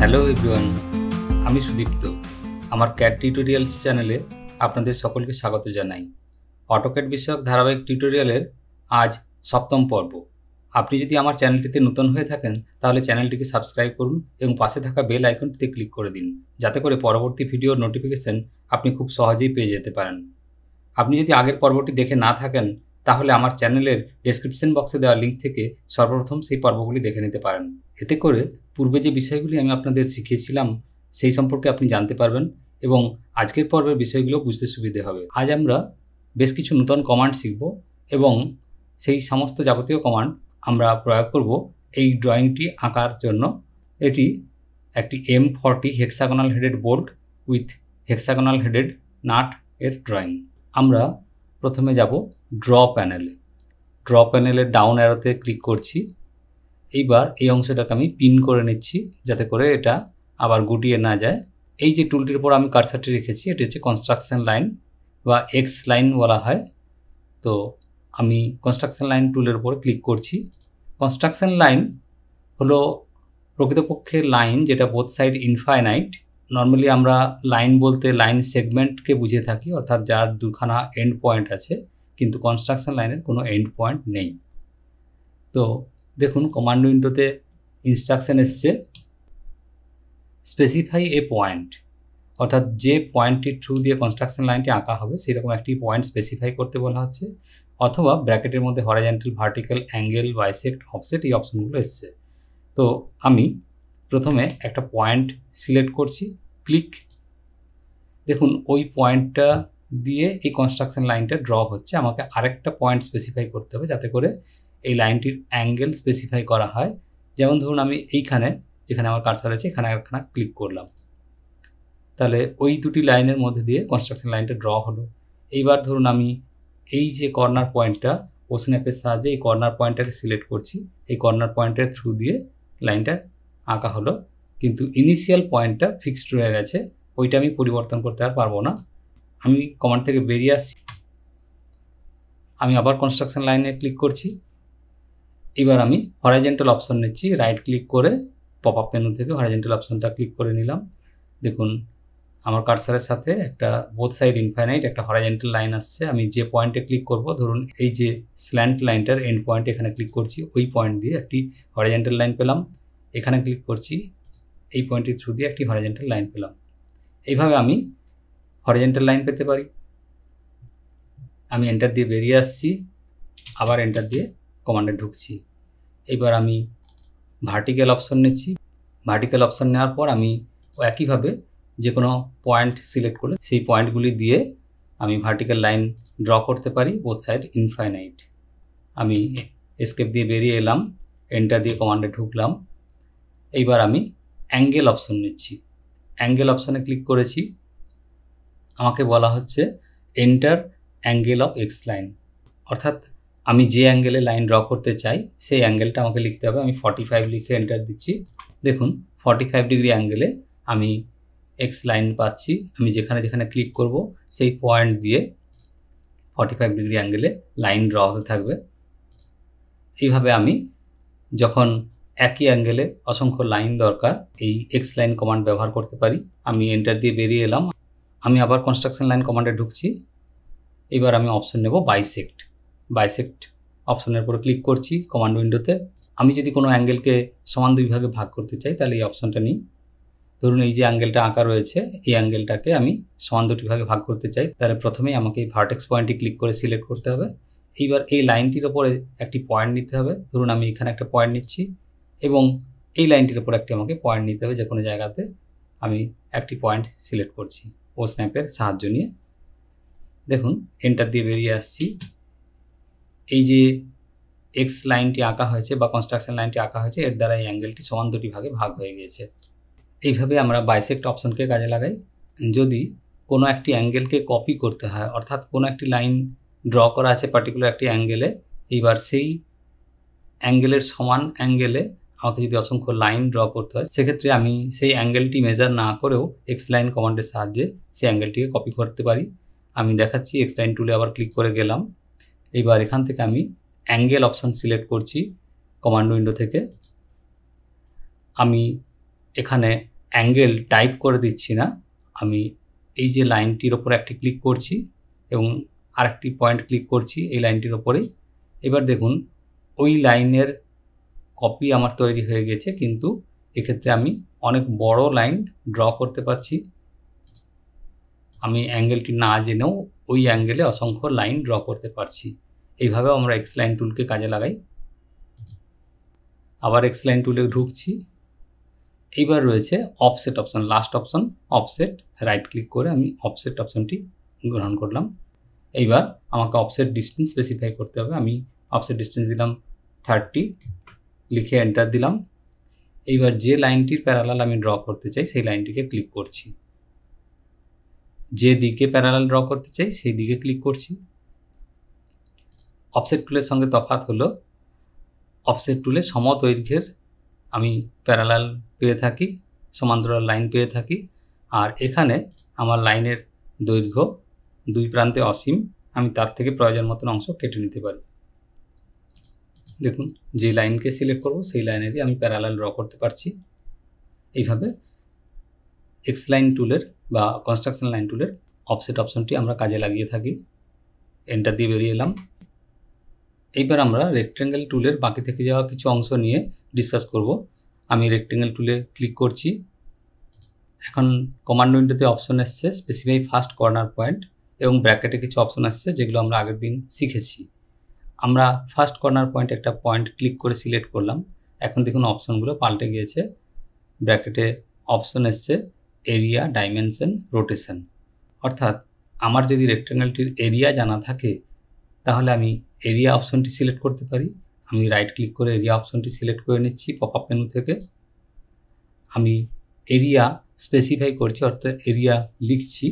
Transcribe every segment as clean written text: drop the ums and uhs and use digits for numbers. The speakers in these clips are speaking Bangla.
হ্যালো এভরিওয়ান, আমি সুদীপ্ত। আমার ক্যাট টিউটোরিয়ালস চ্যানেলে আপনাদের সকলকে স্বাগত জানাই। অটোক্যাড বিষয়ক ধারাবাহিক টিউটোরিয়ালের আজ 7ম পর্ব। আপনি যদি আমার চ্যানেলটিতে নতুন হয়ে থাকেন তাহলে চ্যানেলটিকে সাবস্ক্রাইব করুন এবং পাশে থাকা বেল আইকনটিতে ক্লিক করে দিন, যাতে করে পরবর্তী ভিডিওর নোটিফিকেশন আপনি খুব সহজেই পেয়ে যেতে পারেন। আপনি যদি আগের পর্বটি দেখে না থাকেন তাহলে আমার চ্যানেলের ডেসক্রিপশন বক্সে দেওয়া লিঙ্ক থেকে সর্বপ্রথম সেই পর্বগুলি দেখে নিতে পারেন। এতে করে পূর্বে যে বিষয়গুলি আমি আপনাদের শিখিয়েছিলাম সেই সম্পর্কে আপনি জানতে পারবেন এবং আজকের পর্বের বিষয়গুলো বুঝতে সুবিধে হবে। আজ আমরা বেশ কিছু নতুন কমান্ড শিখব এবং সেই সমস্ত যাবতীয় কমান্ড আমরা প্রয়োগ করব এই ড্রয়িংটি আঁকার জন্য। এটি একটি M40 hexagonal headed bolt with hexagonal headed nut এর ড্রয়িং। আমরা প্রথমে যাব ড্র প্যানেলে। ড্র প্যানেলের ডাউন অ্যারোতে ক্লিক করছি। এইবার এই অংশটাকে আমি পিন করে নিচ্ছি যাতে করে এটা আবার গুটিয়ে না যায়। এই যে টুলটির উপর আমি কার্সারটি রেখেছি এটি হচ্ছে কনস্ট্রাকশন লাইন বা এক্স লাইন বলা হয়। তো আমি কনস্ট্রাকশন লাইন টুলের উপর ক্লিক করছি। কনস্ট্রাকশন লাইন হলো প্রকৃতপক্ষে লাইন যেটা বোথ সাইড ইনফাইনাইট। নর্মালি আমরা লাইন বলতে লাইন সেগমেন্টকে বুঝে থাকি, অর্থাৎ যার দুখানা এন্ড পয়েন্ট আছে, কিন্তু কনস্ট্রাকশন লাইনের কোনো এন্ড পয়েন্ট নেই। তো দেখুন কমান্ড উইন্ডোতে ইনস্ট্রাকশন এসছে স্পেসিফাই এ পয়েন্ট, অর্থাৎ যে পয়েন্টটির থ্রু দিয়ে কনস্ট্রাকশন লাইনটি আঁকা হবে সেরকম একটি পয়েন্ট স্পেসিফাই করতে বলা হচ্ছে, অথবা ব্র্যাকেটের মধ্যে horizontal, vertical, angle, bisect, offset এই অপশনগুলো এসছে। তো আমি প্রথমে একটা পয়েন্ট সিলেক্ট করছি, ক্লিক। দেখুন ওই পয়েন্টটা দিয়ে এই কনস্ট্রাকশন লাইনটা ড্র হচ্ছে। আমাকে আরেকটা পয়েন্ট স্পেসিফাই করতে হবে যাতে করে এই লাইনটির অ্যাঙ্গেল স্পেসিফাই করা হয়। যেমন ধরুন আমি এইখানে যেখানে আমার কার্সার আছে এখানে একখানা ক্লিক করলাম, তাহলে ওই দুটি লাইনের মধ্যে দিয়ে কনস্ট্রাকশন লাইনটা ড্র হলো। এইবার ধরুন আমি এই যে কর্নার পয়েন্টটা ও স্ন্যাপের সাহায্যে এই কর্নার পয়েন্টটাকে সিলেক্ট করছি, এই কর্নার পয়েন্টের থ্রু দিয়ে লাইনটা আঁকা হলো, কিন্তু ইনিশিয়াল পয়েন্টটা ফিক্সড রয়ে গেছে, ওইটা আমি পরিবর্তন করতে আর পারবো না। আমি কমান্ড থেকে বেরিয়ে আসছি, আমি আবার কনস্ট্রাকশন লাইনে ক্লিক করছি। এবার আমি হরাইজন্টাল অপশন নিচ্ছি, রাইট ক্লিক করে পপ আপ মেনু থেকে হরাইজন্টাল অপশনটা ক্লিক করে নিলাম। দেখুন আমার কার্সারের সাথে একটা বোথ সাইড ইনফাইনাইট একটা হরাইজন্টাল লাইন আসছে। আমি যে পয়েন্টে ক্লিক করব, ধরুন এই যে স্ল্যান্ট লাইনটার এন্ড পয়েন্ট এখানে ক্লিক করছি, ওই পয়েন্ট দিয়ে একটি হরাইজন্টাল লাইন পেলাম। এখানে ক্লিক করছি, এই পয়েন্টের থ্রু দিয়ে একটি হরাইজন্টাল লাইন পেলাম। এইভাবে আমি হরাইজন্টাল লাইন পেতে পারি। আমি এন্টার দিয়ে বেরিয়ে আসছি, আবার এন্টার দিয়ে কমান্ডে ঢুকছি। এবার আমি ভার্টিক্যাল অপশন নিচ্ছি। ভার্টিক্যাল অপশন নেওয়ার পর আমি একইভাবে যে কোনো পয়েন্ট সিলেক্ট করে সেই পয়েন্টগুলি দিয়ে আমি ভার্টিক্যাল লাইন ড্র করতে পারি বোথ সাইড ইনফাইনাইট। আমি এসকেপ দিয়ে বেরিয়ে এলাম, এন্টার দিয়ে কমান্ডে ঢুকলাম। এইবার আমি অ্যাঙ্গেল অপশন নিচ্ছি। অ্যাঙ্গেল অপশনে ক্লিক করেছি। আমাকে বলা হচ্ছে enter angle of x line, অর্থাৎ আমি যে অ্যাঙ্গেলে লাইন ড্র করতে চাই সেই অ্যাঙ্গেলটা আমাকে লিখতে হবে। আমি 45 লিখে এন্টার দিচ্ছি। দেখুন 45 ডিগ্রি অ্যাঙ্গেলে আমি এক্স লাইন পাচ্ছি। আমি যেখানে যেখানে ক্লিক করব সেই পয়েন্ট দিয়ে 45 ডিগ্রি অ্যাঙ্গেলে লাইন ড্র হতে থাকবে। এইভাবে আমি যখন একই অ্যাঙ্গেলে অসংখ্য লাইন দরকার এই এক্স লাইন কমান্ড ব্যবহার করতে পারি। আমি এন্টার দিয়ে বেরিয়ে এলাম, আমি আবার কনস্ট্রাকশন লাইন কমান্ডে ঢুকছি। এবার আমি অপশন নেব বাইসেক্ট। বাইসেক্ট অপশনের উপর ক্লিক করছি কমান্ড উইন্ডোতে। আমি যদি কোনো অ্যাঙ্গেলকে সমান দুই ভাগে ভাগ করতে চাই তাহলে এই অপশনটা নিই। ধরুন এই যে অ্যাঙ্গেলটা আঁকা রয়েছে এই অ্যাঙ্গেলটাকে আমি সমান দুটি ভাগে ভাগ করতে চাই, তাহলে প্রথমেই আমাকে এই ভার্টেক্স পয়েন্টটি ক্লিক করে সিলেক্ট করতে হবে। এইবার এই লাইনটির ওপরে একটি পয়েন্ট নিতে হবে। ধরুন আমি এখানে একটা পয়েন্ট নিচ্ছি এবং এই লাইনটির ওপর একটি আমাকে পয়েন্ট নিতে হবে। যে কোনো জায়গাতে আমি একটি পয়েন্ট সিলেক্ট করছি ও স্ন্যাপের সাহায্য নিয়ে। দেখুন এন্টার দিয়ে বেরিয়ে আসছি। এই যে এক্স লাইনটি আঁকা হয়েছে বা কনস্ট্রাকশন লাইনটি আঁকা হয়েছে এর দ্বারা এই অ্যাঙ্গেলটি সমান দুটি ভাগে ভাগ হয়ে গিয়েছে। এইভাবে আমরা বাইসেক্ট অপশনকে কাজে লাগাই। যদি কোনো একটি অ্যাঙ্গেলকে কপি করতে হয়, অর্থাৎ কোনো একটি লাইন ড্র করা আছে পার্টিকুলার একটি অ্যাঙ্গেলে, এইবার সেই অ্যাঙ্গেলের সমান অ্যাঙ্গেলে আমাকে যদি অসংখ্য লাইন ড্র করতে হয় সেক্ষেত্রে আমি সেই অ্যাঙ্গেলটি মেজার না করেও এক্স লাইন কমান্ডের সাহায্যে সেই অ্যাঙ্গেলটিকে কপি করতে পারি। আমি দেখাচ্ছি, এক্স লাইন টুলে আবার ক্লিক করে গেলাম। এইবার এখান থেকে আমি অ্যাঙ্গেল অপশন সিলেক্ট করছি কমান্ড উইন্ডো থেকে। আমি এখানে অ্যাঙ্গেল টাইপ করে দিচ্ছি না, আমি এই যে লাইনটির ওপর একটি ক্লিক করছি এবং আরেকটি পয়েন্ট ক্লিক করছি এই লাইনটির ওপরেই। এবার দেখুন ওই লাইনের কপি আমার তৈরি হয়ে গেছে, কিন্তু এক্ষেত্রে আমি অনেক বড় লাইন ড্র করতে পারছি। আমি অ্যাঙ্গেলটি না জেনেও ওই অ্যাঙ্গেলে অসংখ্য লাইন ড্র করতে পারছি। এইভাবেও আমরা এক্স লাইন টুলকে কাজে লাগাই। আবার এক্স লাইন টুলে ঢুকছি। এইবার রয়েছে offset option, last option offset. Right click করে আমি অফসেট অপশনটি গ্রহণ করলাম। এইবার আমাকে অফসেট ডিস্টেন্স স্পেসিফাই করতে হবে। আমি অফসেট ডিস্টেন্স দিলাম 30, লিখে এন্টার দিলাম। এইবার যে লাইনটির প্যারালাল আমি ড্র করতে চাই সেই লাইনটিকে ক্লিক করছি, যে দিকে প্যারালাল ড্র করতে চাই সেই দিকে ক্লিক করছি। অফসেট টুলের সঙ্গে তফাৎ হলো অফসেট টুলে সমদৈর্ঘ্যের আমি প্যারালাল পেয়ে থাকি, সমান্তরাল লাইন পেয়ে থাকি, আর এখানে আমার লাইনের দৈর্ঘ্য দুই প্রান্তে অসীম, আমি তার থেকে প্রয়োজন মতন অংশ কেটে নিতে পারি। দেখুন যে লাইনকে সিলেক্ট করব সেই লাইনেরই আমি প্যারালাল ড্র করতে পারছি। এইভাবে এক্স লাইন টুলের বা কনস্ট্রাকশন লাইন টুলের অফসেট অপশনটি আমরা কাজে লাগিয়ে থাকি। এন্টার দিয়ে বেরিয়ে এলাম। এইবার আমরা রেক্টেঙ্গেল টুলের বাকি থেকে যাওয়া কিছু অংশ নিয়ে ডিসকাস করব। আমি রেক্টেঙ্গেল টুলে ক্লিক করছি। এখন কমান্ড উইন্ডোতে অপশন এসছে স্পেসিফাই ফার্স্ট কর্নার পয়েন্ট এবং ব্র্যাকেটে কিছু অপশন আসছে যেগুলো আমরা আগের দিন শিখেছি। আমরা ফার্স্ট কর্নার পয়েন্ট একটা পয়েন্ট ক্লিক করে সিলেক্ট করলাম। এখন দেখুন অপশনগুলো পাল্টে গিয়েছে। ব্র্যাকেটে অপশন এসছে এরিয়া, ডাইমেনশন, রোটেশন। অর্থাৎ আমার যদি রেক্টেঙ্গেলটির এরিয়া জানা থাকে তাহলে আমি এরিয়া অপশনটি সিলেক্ট করতে পারি। আমি রাইট ক্লিক করে এরিয়া অপশনটি সিলেক্ট করে নিচ্ছি পপ আপ মেনু থেকে। আমি এরিয়া স্পেসিফাই করছি, অর্থাৎ এরিয়া লিখছি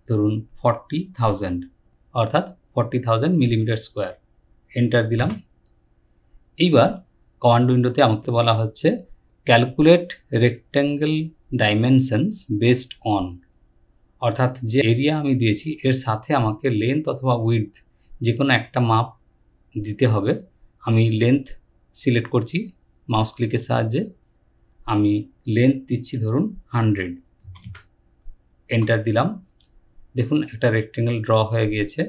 ধরুন 40,000, অর্থাৎ 40,000 মিলিমিটার স্কোয়ার। এন্টার দিলাম। এইবার কমান্ড উইন্ডোতে আমাকে বলা হচ্ছে calculate rectangle dimensions based on, অর্থাৎ যে এরিয়া আমি দিয়েছি এর সাথে আমাকে লেন্থ অথবা উইডথ যে কোনো একটা মাপ দিতে হবে। আমি লেন্থ সিলেক্ট করছি মাউস ক্লিকের সাহায্যে। আমি লেন্থ দিচ্ছি ধরুন 100। এন্টার দিলাম। দেখুন একটা রেক্টেঙ্গেল ড্র হয়ে গিয়েছে।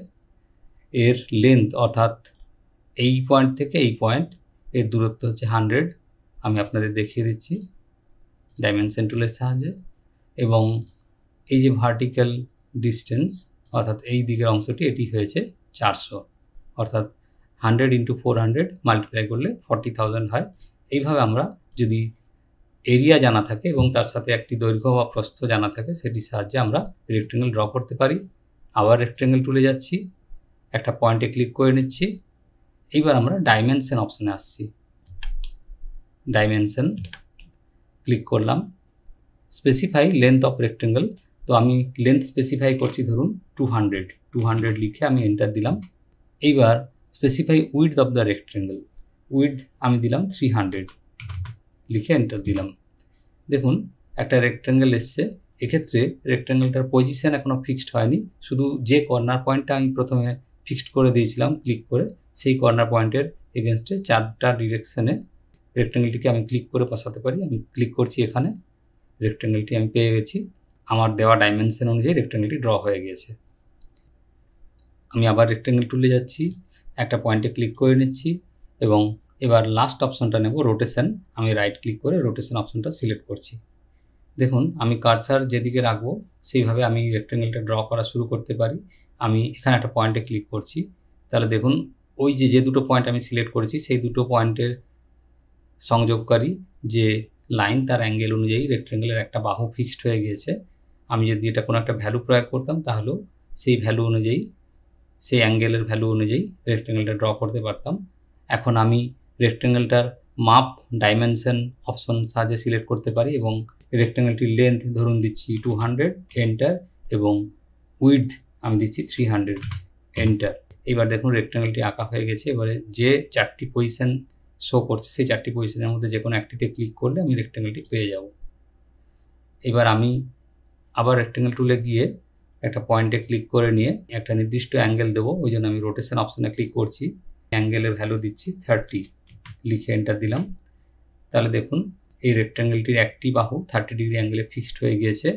এর লেন্থ অর্থাৎ এই পয়েন্ট থেকে এই পয়েন্ট এর দূরত্ব হচ্ছে 100। আমি আপনাদের দেখিয়ে দিচ্ছি ডাইমেনশন টুলের সাহায্যে। এবং এই যে ভার্টিক্যাল ডিস্টেন্স অর্থাৎ এই দিকের অংশটি এটি হয়েছে 400, অর্থাৎ 100 × 400 মাল্টিপ্লাই করলে 40,000 হয়। এইভাবে আমরা যদি এরিয়া জানা থাকে এবং তার সাথে একটি দৈর্ঘ্য বা প্রস্থ জানা থাকে সেটির সাহায্যে আমরা রেক্টেঙ্গেল ড্র করতে পারি। আবার রেক্টেঙ্গেল টুলে যাচ্ছি, একটা পয়েন্টে ক্লিক করে নিচ্ছি। এইবার আমরা ডাইমেনশন অপশনে আসছি। ডাইমেনশন ক্লিক করলাম। স্পেসিফাই লেন্থ অফ রেক্টেঙ্গেল, তো আমি লেন্থ স্পেসিফাই করছি ধরুন 200 লিখে আমি এন্টার দিলাম। এইবার specify width of the rectangle, width আমি দিলাম 300 লিখে এন্টার দিলাম। দেখুন একটা রেক্টেঙ্গেল এসছে। এক্ষেত্রে রেক্টেঙ্গেলটার পজিশন এখনও ফিক্সড হয়নি, শুধু যে কর্নার পয়েন্টটা আমি প্রথমে ফিক্সড করে দিয়েছিলাম ক্লিক করে সেই কর্নার পয়েন্টের এগেনস্টে 4টা ডিরেকশানে রেক্টেঙ্গেলটিকে আমি ক্লিক করে বসাতে পারি। আমি ক্লিক করছি এখানে, রেক্টেঙ্গেলটি আমি পেয়ে গেছি। আমার দেওয়া ডাইমেনশন অনুযায়ী রেক্টেঙ্গেলটি ড্র হয়ে গিয়েছে। আমি আবার রেক্টেঙ্গেল টুলে যাচ্ছি, একটা পয়েন্টে ক্লিক করে নিচ্ছি এবং এবার লাস্ট অপশনটা নেব রোটেশন। আমি রাইট ক্লিক করে রোটেশন অপশনটা সিলেক্ট করছি। দেখুন আমি কার্সার যেদিকে রাখবো সেইভাবে আমি রেক্টেঙ্গেলটা ড্র করা শুরু করতে পারি। আমি এখানে একটা পয়েন্টে ক্লিক করছি, তাহলে দেখুন ওই যে দুটো পয়েন্ট আমি সিলেক্ট করেছি সেই দুটো পয়েন্টের সংযোগকারী যে লাইন তার অ্যাঙ্গেল অনুযায়ী রেক্টেঙ্গেলের একটা বাহু ফিক্সড হয়ে গিয়েছে। আমি যদি এটা কোনো একটা ভ্যালু প্রয়োগ করতাম তাহলেও সেই ভ্যালু অনুযায়ী, সেই অ্যাঙ্গেলের ভ্যালু অনুযায়ী রেক্টেঙ্গেলটা ড্র করতে পারতাম। এখন আমি রেক্টেঙ্গেলটার মাপ ডাইমেনশন অপশন সাহায্যে সিলেক্ট করতে পারি এবং রেক্টেঙ্গেলটির লেন্থ ধরুন দিচ্ছি 200 এন্টার এবং উইডথ আমি দিচ্ছি 300 এন্টার। এবার দেখুন রেক্টেঙ্গেলটি আঁকা হয়ে গেছে। এবারে যে 4টি পজিশন শো করছে সেই 4টি পজিশনের মধ্যে যে কোনো একটিতে ক্লিক করলে আমি রেক্টেঙ্গেলটি পেয়ে যাব। এবার আমি আবার রেক্টেঙ্গেল টুলে গিয়ে একটা পয়েন্টে ক্লিক করে নিয়ে একটা নির্দিষ্ট অ্যাঙ্গেল দেবো, ওই জন্য আমি রোটেশন অপশনে ক্লিক করছি। অ্যাঙ্গেলের ভ্যালু দিচ্ছি 30 লিখে এন্টার দিলাম। তাহলে দেখুন এই রেক্ট্যাঙ্গেলটির একটি বাহু 30 ডিগ্রি অ্যাঙ্গেলে ফিক্সড হয়ে গিয়েছে।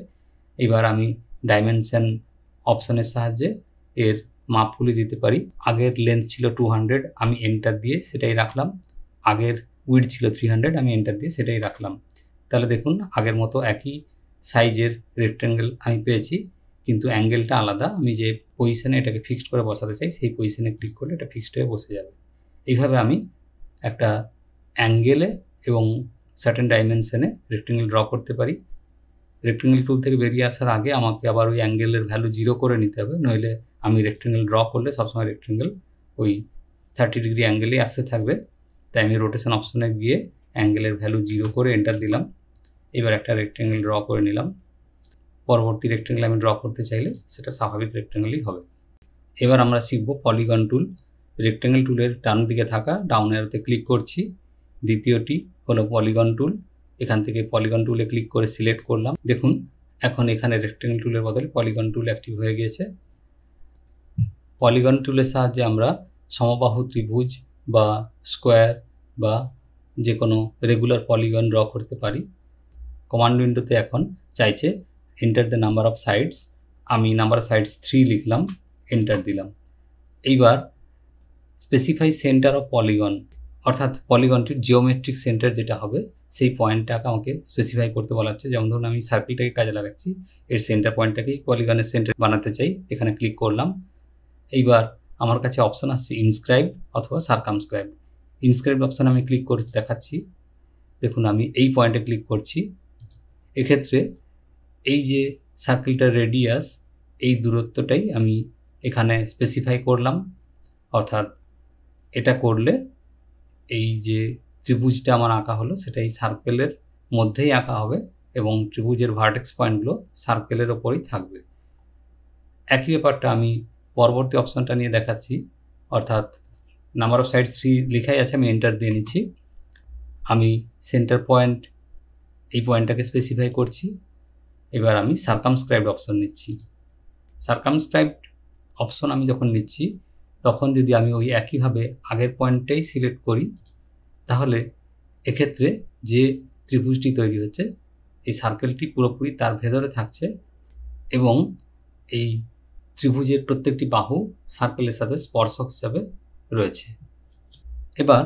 এবার আমি ডাইমেনশন অপশনের সাহায্যে এর মাপগুলি দিতে পারি। আগের লেন্থ ছিল 200, আমি এন্টার দিয়ে সেটাই রাখলাম। আগের উইডথ ছিল 300, আমি এন্টার দিয়ে সেটাই রাখলাম। তাহলে দেখুন আগের মতো একই সাইজের রেক্ট্যাঙ্গেল আমি পেয়েছি, কিন্তু অ্যাঙ্গেলটা আলাদা। আমি যে পজিশনে এটাকে ফিক্সড করে বসাতে চাই সেই পজিশনে ক্লিক করলে এটা ফিক্সড হয়ে বসে যাবে। এইভাবে আমি একটা অ্যাঙ্গেলে এবং সার্টেন ডাইমেনশনে রেক্ট্যাঙ্গেল ড্র করতে পারি। রেক্ট্যাঙ্গেল টুল থেকে বেরিয়ে আসার আগে আমাকে আবার ওই অ্যাঙ্গেলের ভ্যালু 0 করে নিতে হবে, নইলে আমি রেক্ট্যাঙ্গেল ড্র করলে সবসময় রেক্ট্যাঙ্গেল ওই 30 ডিগ্রি অ্যাঙ্গেলেই আসতে থাকবে। তাই আমি রোটেশন অপশনে গিয়ে অ্যাঙ্গেলের ভ্যালু 0 করে এন্টার দিলাম। এবার একটা রেক্ট্যাঙ্গেল ড্র করে নিলাম। পরবর্তী রেক্ট্যাঙ্গেল আমি ড্র করতে চাইলে সেটা স্বাভাবিক রেক্ট্যাঙ্গেলই হবে। এবার আমরা শিখব পলিগন টুল। রেক্ট্যাঙ্গেল টুলের ডান দিকে থাকা ডাউন অ্যারোতে ক্লিক করছি। দ্বিতীয়টি হলো পলিগন টুল। এখান থেকে পলিগন টুলে ক্লিক করে সিলেক্ট করলাম। দেখুন এখন এখানে রেক্ট্যাঙ্গেল টুলের বদলে পলিগন টুল অ্যাক্টিভ হয়ে গিয়েছে। পলিগন টুলের সাহায্যে আমরা সমবাহু ত্রিভুজ বা স্কোয়ার বা যে কোনো রেগুলার পলিগন ড্র করতে পারি। কমান্ড উইন্ডোতে এখন চাইছে enter the number of sides. আমি নাম্বার অফ সাইডস 3 লিখলাম, এন্টার দিলাম। এইবার স্পেসিফাই সেন্টার অফ পলিগন, অর্থাৎ পলিগনটির জিওমেট্রিক সেন্টার যেটা হবে সেই পয়েন্টটাকে আমাকে স্পেসিফাই করতে বলা হচ্ছে। যেমন ধরুন আমি সার্কেলটাকে কাজে লাগাচ্ছি, এর সেন্টার পয়েন্টটাকেই পলিগনের সেন্টার বানাতে চাই। এখানে ক্লিক করলাম। এইবার আমার কাছে অপশন আসছে ইনস্ক্রাইব অথবা সার্কামস্ক্রাইব। ইনস্ক্রাইব অপশন আমি ক্লিক করে দেখাচ্ছি। দেখুন আমি এই পয়েন্টে ক্লিক করছি। এক্ষেত্রে এই যে সার্কেলটার রেডিয়াস, এই দূরত্বটাই আমি এখানে স্পেসিফাই করলাম। অর্থাৎ এটা করলে এই যে ত্রিভুজটা আমার আঁকা হলো সেটা এই সার্কেলের মধ্যেই আঁকা হবে এবং ত্রিভুজের ভার্টেক্স পয়েন্টগুলো সার্কেলের ওপরেই থাকবে। একই ব্যাপারটা আমি পরবর্তী অপশনটা নিয়ে দেখাচ্ছি। অর্থাৎ নাম্বার অফ সাইডস 3 লেখাই আছে, আমি এন্টার দিয়ে নিচ্ছি। আমি সেন্টার পয়েন্ট এই পয়েন্টটাকে স্পেসিফাই করছি। এবার আমি সার্কামস্ক্রাইবড অপশন নিচ্ছি। সার্কামস্ক্রাইবড অপশন আমি যখন নিচ্ছি তখন যদি আমি ওই একইভাবে আগের পয়েন্টটাই সিলেক্ট করি, তাহলে এক্ষেত্রে যে ত্রিভুজটি তৈরি হচ্ছে এই সার্কেলটি পুরোপুরি তার ভেতরে থাকছে এবং এই ত্রিভুজের প্রত্যেকটি বাহু সার্কেলের সাথে স্পর্শক হিসাবে রয়েছে। এবার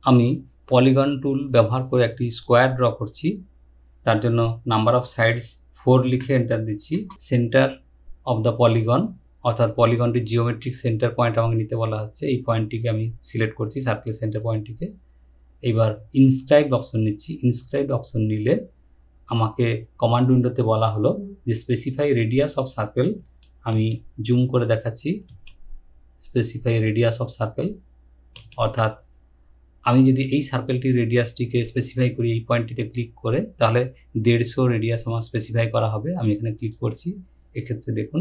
আমি পলিগন টুল ব্যবহার করে একটি স্কোয়ার ড্র করছি। তার জন্য নাম্বার অফ সাইডস 4 লিখে এন্টার দিচ্ছি। সেন্টার অফ দ্য পলিগন, অর্থাৎ পলিগনটির জিওমেট্রিক সেন্টার পয়েন্ট আমাকে নিতে বলা হচ্ছে। এই পয়েন্টটিকে আমি সিলেক্ট করছি, সার্কেলের সেন্টার পয়েন্টটিকে। এইবার ইনস্ক্রাইবড অপশন নিচ্ছি। ইনস্ক্রাইবড অপশন নিলে আমাকে কমান্ড উইন্ডোতে বলা হলো যে স্পেসিফাই রেডিয়াস অফ সার্কেল। আমি জুম করে দেখাচ্ছি, স্পেসিফাই রেডিয়াস অফ সার্কেল। অর্থাৎ আমি যদি এই সার্কেলটির রেডিয়াসটিকে স্পেসিফাই করি এই পয়েন্টটিতে ক্লিক করে, তাহলে 150 রেডিয়াস আমার স্পেসিফাই করা হবে। আমি এখানে ক্লিক করছি। এক্ষেত্রে দেখুন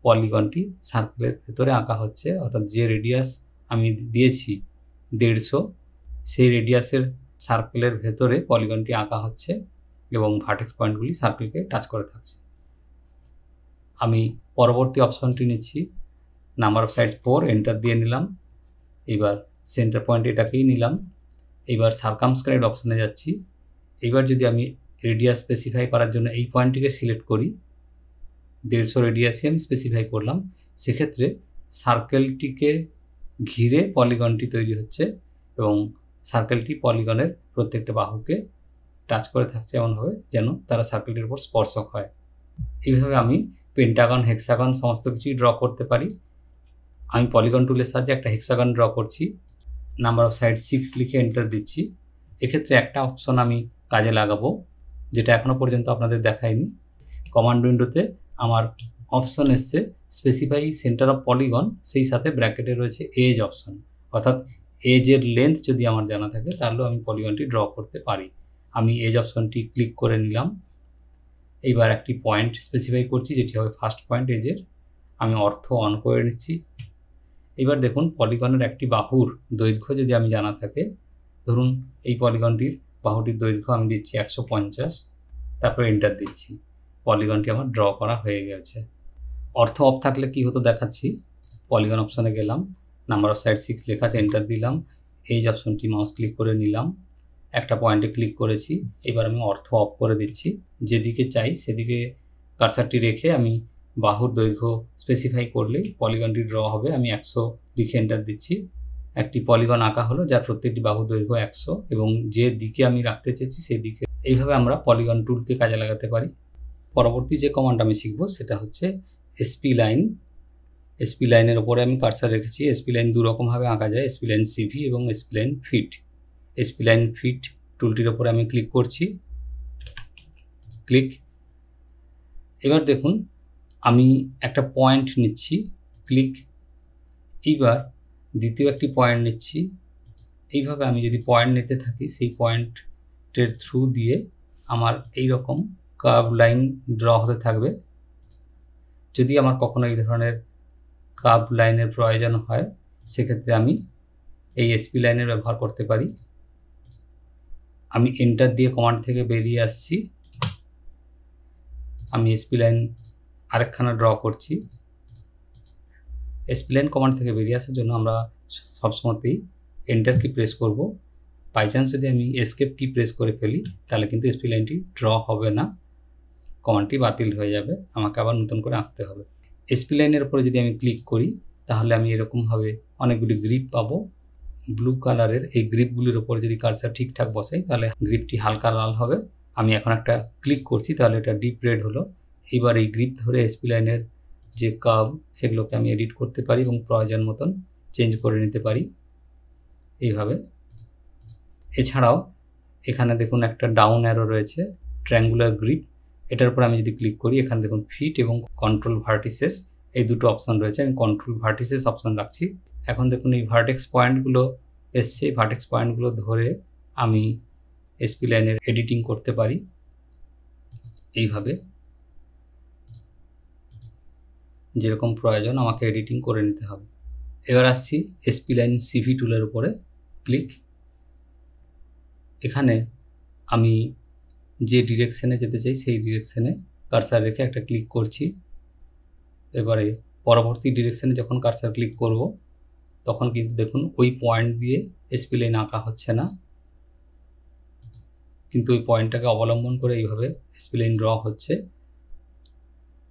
পলিগনটি সার্কেলের ভেতরে আঁকা হচ্ছে, অর্থাৎ যে রেডিয়াস আমি দিয়েছি 150, সেই রেডিয়াসের সার্কেলের ভেতরে পলিগনটি আঁকা হচ্ছে এবং ভার্টেক্স পয়েন্টগুলি সার্কেলকে টাচ করে থাকছে। আমি পরবর্তী অপশনটি নিচ্ছি, নাম্বার অফ সাইডস 4, এন্টার দিয়ে নিলাম। এবার সেন্টার পয়েন্ট এটাকেই নিলাম। এবার সার্কামস্ক্রাইবড অপশনে যাচ্ছি। এবার যদি আমি রেডিয়াস স্পেসিফাই করার জন্য এই পয়েন্টটিকে সিলেক্ট করি, 150 রেডিয়াসই আমি স্পেসিফাই করলাম, সেক্ষেত্রে সার্কেলটিকে ঘিরে পলিগনটি তৈরি হচ্ছে এবং সার্কেলটি পলিগনের প্রত্যেকটা বাহুকে টাচ করে থাকছে এমনভাবে যেন তারা সার্কেলটির উপর স্পর্শক হয়। এইভাবে আমি পেন্টাগন, হেক্সাগন সমস্ত কিছুই ড্র করতে পারি। আমি পলিগন টুলের সাহায্যে একটা হেক্সাগন ড্র করছি। নাম্বার অফ সাইড 6 লিখে এন্টার দিচ্ছি। এক্ষেত্রে একটা অপশন আমি কাজে লাগাবো যেটা এখনও পর্যন্ত আপনাদের দেখায়নি। কমান্ড উইন্ডোতে আমার অপশন এসছে স্পেসিফাই সেন্টার অফ পলিগন, সেই সাথে ব্র্যাকেটে রয়েছে এজ অপশন। অর্থাৎ এজের লেন্থ যদি আমার জানা থাকে তাহলেও আমি পলিগনটি ড্র করতে পারি। আমি এজ অপশনটি ক্লিক করে নিলাম। এইবার একটি পয়েন্ট স্পেসিফাই করছি যেটি হবে ফার্স্ট পয়েন্ট এজের। আমি অর্থ অন করে নিচ্ছি। এবার দেখুন পলিগনের একটি বাহুর দৈর্ঘ্য যদি আমি জানা থাকে, ধরুন এই পলিগনটির বাহুটির দৈর্ঘ্য আমি দিচ্ছি 150, তারপরে এন্টার দিচ্ছি। পলিগনটি আমার ড্র করা হয়ে গেছে। অর্থ অফ থাকলে কি হতো দেখাচ্ছি। পলিগন অপশনে গেলাম, নাম্বার অফ সাইড 6 লেখা আছে, এন্টার দিলাম। এজ অপশনটি মাউস ক্লিক করে নিলাম। একটা পয়েন্টে ক্লিক করেছি। এবার আমি অর্থ অফ করে দিচ্ছি। যেদিকে চাই সেদিকে কার্সারটি রেখে আমি বাহুর দৈর্ঘ্য স্পেসিফাই করলেই পলিগনটি ড্র হবে। আমি 100 লিখে এন্টার দিচ্ছি। একটি পলিগন আঁকা হলো যার প্রত্যেকটি বাহুর দৈর্ঘ্য 100 এবং যে দিকে আমি রাখতে চেয়েছি সেই দিকে। এইভাবে আমরা পলিগন টুলকে কাজে লাগাতে পারি। পরবর্তী যে কমান্ড আমি শিখব সেটা হচ্ছে এসপি লাইন। এসপি লাইনের ওপরে আমি কার্সার রেখেছি। এসপি লাইন দুরকমভাবে আঁকা যায়, এসপি লাইন সিভি এবং SP line fit. SP line fit টুলটির ওপরে আমি ক্লিক করছি, ক্লিক। এবার দেখুন আমি একটা পয়েন্ট নিচ্ছি, ক্লিক। এইবার দ্বিতীয় একটি পয়েন্ট নিচ্ছি। এইভাবে আমি যদি পয়েন্ট নিতে থাকি সেই পয়েন্টের থ্রু দিয়ে আমার এই রকম কার্ভ লাইন ড্র হতে থাকবে। যদি আমার কখনো এই ধরনের কার্ভ লাইনের প্রয়োজন হয় সেক্ষেত্রে আমি এই এসপি লাইনের ব্যবহার করতে পারি। আমি এন্টার দিয়ে কমান্ড থেকে বেরিয়ে আসছি। আমি এসপি লাইন আরেকখানা ড্র করছি। এসপি লাইন কমান্ড থেকে বেরিয়ে আসার জন্য আমরা সবসময়তেই এন্টার কি প্রেস করব। বাই চান্স যদি আমি এসকেপ কি প্রেস করে ফেলি তাহলে কিন্তু এসপি লাইনটি ড্র হবে না, কমান্ডটি বাতিল হয়ে যাবে, আমাকে আবার নতুন করে আঁকতে হবে। এসপি লাইনের উপরে যদি আমি ক্লিক করি তাহলে আমি এরকমভাবে অনেকগুলি গ্রিপ পাবো। ব্লু কালারের এই গ্রিপগুলির উপরে যদি কার্সার ঠিকঠাক বসাই তাহলে গ্রিপটি হালকা লাল হবে। আমি এখন একটা ক্লিক করছি তাহলে এটা ডিপ রেড হলো। এবার এই গ্রিপ ধরে এসপি লাইনের যে কার্ভ সেগুলোকে আমি এডিট করতে পারি এবং প্রয়োজন মতন চেঞ্জ করে নিতে পারি এইভাবে। এছাড়াও এখানে দেখুন একটা ডাউন অ্যারো রয়েছে, ট্রায়াঙ্গুলার গ্রিপ। এটার উপর আমি যদি ক্লিক করি এখানে দেখুন ফিট এবং কন্ট্রোল ভার্টিসেস এই দুটো অপশন রয়েছে। আমি কন্ট্রোল ভার্টিসেস অপশন রাখছি। এখন দেখুন এই ভার্টেক্স পয়েন্টগুলো এসছে, ভার্টেক্স পয়েন্টগুলো ধরে আমি এসপি লাইনের এডিটিং করতে পারি এইভাবে। যেরকম প্রয়োজন আমাকে এডিটিং করে নিতে হবে। এবার আসছি এসপি লাইন সিভি টুলের উপরে, ক্লিক। এখানে আমি যে ডিরেকশনে যেতে চাই সেই ডিরেকশনে কার্সার রেখে একটা ক্লিক করছি। এবারে পরবর্তী ডিরেকশনে যখন কার্সার ক্লিক করব তখন কিন্তু দেখুন ওই পয়েন্ট দিয়ে এসপি লাইন আঁকা হচ্ছে না, কিন্তু ওই পয়েন্টটাকে অবলম্বন করে এইভাবে এসপি লাইন ড্র হচ্ছে।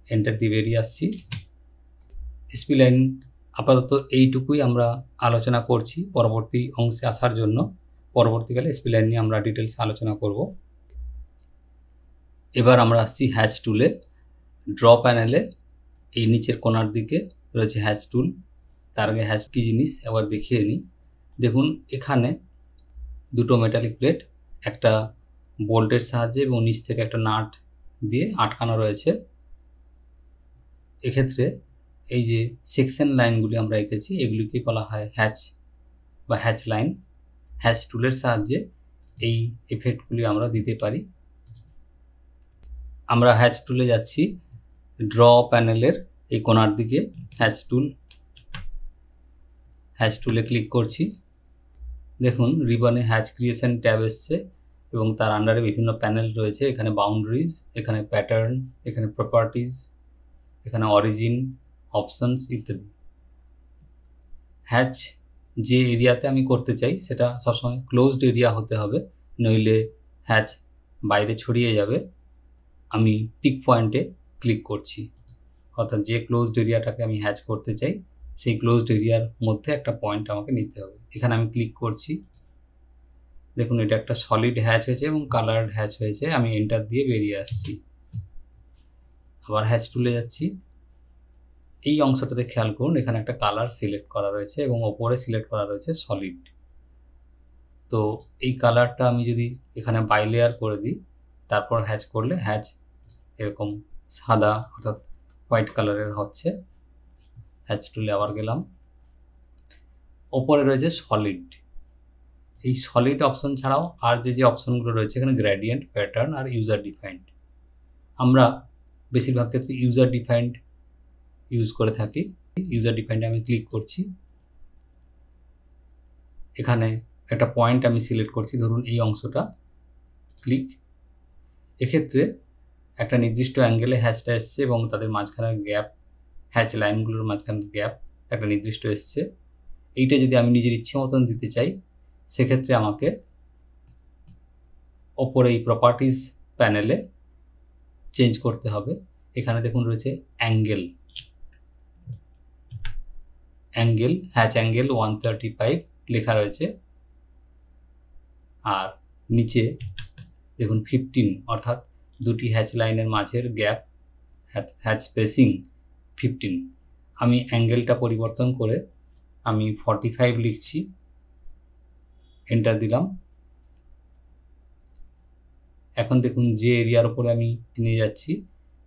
এন্টার দিয়ে বেরিয়ে আসছি। এসপি লাইন আপাতত এইটুকুই আমরা আলোচনা করছি। পরবর্তী অংশে আসার জন্য পরবর্তীকালে এসপি লাইন নিয়ে আমরা ডিটেলসে আলোচনা করব। এবার আমরা আসছি হ্যাচ টুলে। ড্র প্যানেলে এই নিচের কোণার দিকে রয়েছে হ্যাচ টুল। তার আগে হ্যাচ কী জিনিস একবার দেখিয়ে নিই। দেখুন এখানে দুটো মেটালিক প্লেট একটা বোল্টের সাহায্যে এবং নিচ থেকে একটা নাট দিয়ে আটকানো রয়েছে। এক্ষেত্রে এই যে সেকশন লাইনগুলি আমরা এঁকেছি এগুলিকেই বলা হয় হ্যাচ বা হ্যাচ লাইন। হ্যাচ টুলের সাহায্যে এই এফেক্টগুলি আমরা দিতে পারি। আমরা হ্যাচ টুলে যাচ্ছি, ড্র প্যানেলের এই কোণার দিকে হ্যাচ টুলে ক্লিক করছি। দেখুন রিবনে হ্যাচ ক্রিয়েশন ট্যাব এসছে এবং তার আন্ডারে বিভিন্ন প্যানেল রয়েছে। এখানে বাউন্ডারিজ, এখানে প্যাটার্ন, এখানে প্রপার্টিজ, এখানে অরিজিন, অপশনস ইত্যাদি। হ্যাচ যে এরিয়াতে আমি করতে চাই সেটা সবসময় ক্লোজড এরিয়া হতে হবে, নইলে হ্যাচ বাইরে ছড়িয়ে যাবে। আমি পিক পয়েন্টে ক্লিক করছি, অর্থাৎ যে ক্লোজড এরিয়াটাকে আমি হ্যাচ করতে চাই সেই ক্লোজড এরিয়ার মধ্যে একটা পয়েন্ট আমাকে নিতে হবে। এখানে আমি ক্লিক করছি। দেখুন এটা একটা সলিড হ্যাচ হয়েছে এবং কালার্ড হ্যাচ হয়েছে। আমি এন্টার দিয়ে বেরিয়ে আসছি। আবার হ্যাচ টুলে যাচ্ছি। এই অংশটাতে খেয়াল করুন এখানে একটা কালার সিলেক্ট করা রয়েছে এবং ওপরে সিলেক্ট করা রয়েছে সলিড। তো এই কালারটা আমি যদি এখানে বাই লেয়ার করে দিই তারপর হ্যাচ করলে হ্যাচ এরকম সাদা অর্থাৎ হোয়াইট কালারের হচ্ছে। হ্যাচ টুলে আবার গেলাম, ওপরে রয়েছে সলিড। এই সলিড অপশন ছাড়াও আর যে অপশনগুলো রয়েছে এখানে গ্রেডিয়েন্ট, প্যাটার্ন আর ইউজার ডিফাইন্ড। আমরা বেশিরভাগ ক্ষেত্রে ইউজার ডিফাইন্ড ইউজ করে থাকি। ইউজার ডিফাইন্ডে আমি ক্লিক করছি। এখানে একটা পয়েন্ট আমি সিলেক্ট করছি, ধরুন এই অংশটা, ক্লিক। এক্ষেত্রে একটা নির্দিষ্ট অ্যাঙ্গেলে হ্যাচটা এসছে এবং তাদের মাঝখানের গ্যাপ, হ্যাচ লাইনগুলোর মাঝখানের গ্যাপ একটা নির্দিষ্ট এসছে। এইটা যদি আমি নিজের ইচ্ছে মতন দিতে চাই সেক্ষেত্রে আমাকে ওপরে এই প্রপার্টিজ প্যানেলে চেঞ্জ করতে হবে। এখানে দেখুন রয়েছে অ্যাঙ্গেল, হ্যাচ অ্যাঙ্গেল 135 লেখা রয়েছে, আর নিচে দেখুন 15 অর্থাৎ দুটি হ্যাচ লাইনের মাঝের গ্যাপ, হ্যাচ স্পেসিং 15। আমি অ্যাঙ্গেলটা পরিবর্তন করে আমি 45 লিখছি, এন্টার দিলাম। এখন দেখুন যে এরিয়ার উপরে আমি নিয়ে যাচ্ছি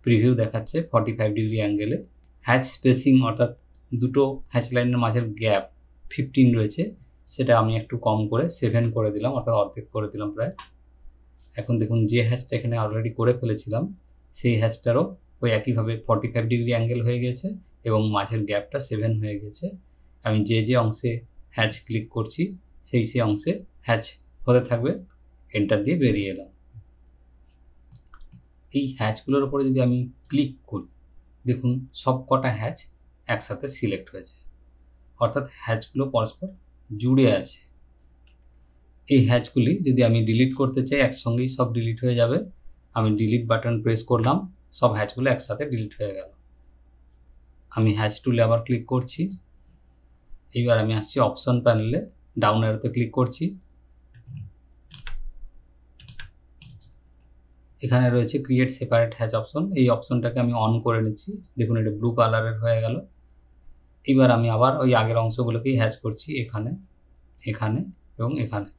প্রিভিউ দেখাচ্ছে 45 ডিগ্রি অ্যাঙ্গেলে। হ্যাচ স্পেসিং অর্থাৎ দুটো হ্যাচ লাইনের মাঝের গ্যাপ 15 রয়েছে, সেটা আমি একটু কম করে 7 করে দিলাম, অর্থাৎ অর্ধেক করে দিলাম প্রায়। এখন দেখুন যে হ্যাচটা এখানে অলরেডি করে ফেলেছিলাম সেই হ্যাচটারও ওই একইভাবে 45 ডিগ্রি অ্যাঙ্গেল হয়ে গেছে এবং মাঝের গ্যাপটা 7 হয়ে গেছে। আমি যে অংশে হ্যাচ ক্লিক করছি সেই অংশে হ্যাচ হতে থাকবে, এন্টার দিয়ে বেরিয়ে এলাম। এই হ্যাচগুলোর উপরে যদি আমি ক্লিক করি দেখুন সব কটা হ্যাচ একসাথে সিলেক্ট হয়েছে, অর্থাৎ হ্যাচগুলো পরস্পর জুড়ে আছে। এই হ্যাচগুলি যদি আমি ডিলিট করতে চাই একসঙ্গেই সব ডিলিট হয়ে যাবে। আমি ডিলিট বাটন প্রেস করলাম, সব হ্যাচগুলো একসাথে ডিলিট হয়ে গেল। আমি হ্যাচ টুলে আবার ক্লিক করছি। এইবার আমি আসছি অপশন প্যানেলে, ডাউন অ্যারোতে ক্লিক করছি। এখানে রয়েছে ক্রিয়েট সেপারেট হ্যাচ অপশন, এই অপশনটাকে আমি অন করে নিচ্ছি। দেখুন এটা ব্লু কালারের হয়ে গেল। এবার আমি আবার ওই আগের অংশগুলোকেই হ্যাচ করছি, এখানে, এখানে এবং এখানে।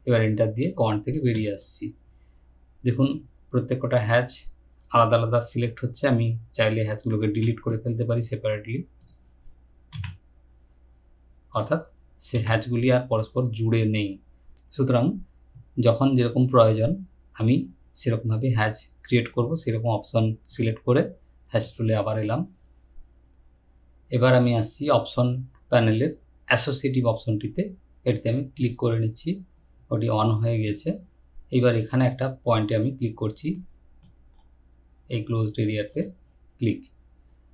এবার এন্টার দিয়ে কমান্ড থেকে বেরিয়ে আসছি। দেখুন প্রত্যেকটা হ্যাচ আলাদা আলাদা সিলেক্ট হচ্ছে। আমি চাইলে হ্যাচগুলোকে ডিলিট করে ফেলতে পারি সেপারেটলি, অর্থাৎ সে হ্যাচগুলি আর পরস্পর জুড়ে নেই। সুতরাং যখন যেরকম প্রয়োজন আমি সেরকমভাবে হ্যাচ ক্রিয়েট করব, সেরকম অপশন সিলেক্ট করে হ্যাচ টুলে আবার এলাম। এবার আমি আসছি অপশন প্যানেলের অ্যাসোসিয়েটিভ অপশনটিতে, এটিতে আমি ক্লিক করে নিচ্ছি, ওটি অন হয়ে গেছে। এবার এখানে একটা পয়েন্টে আমি ক্লিক করছি, এই ক্লোজড এরিয়াতে ক্লিক।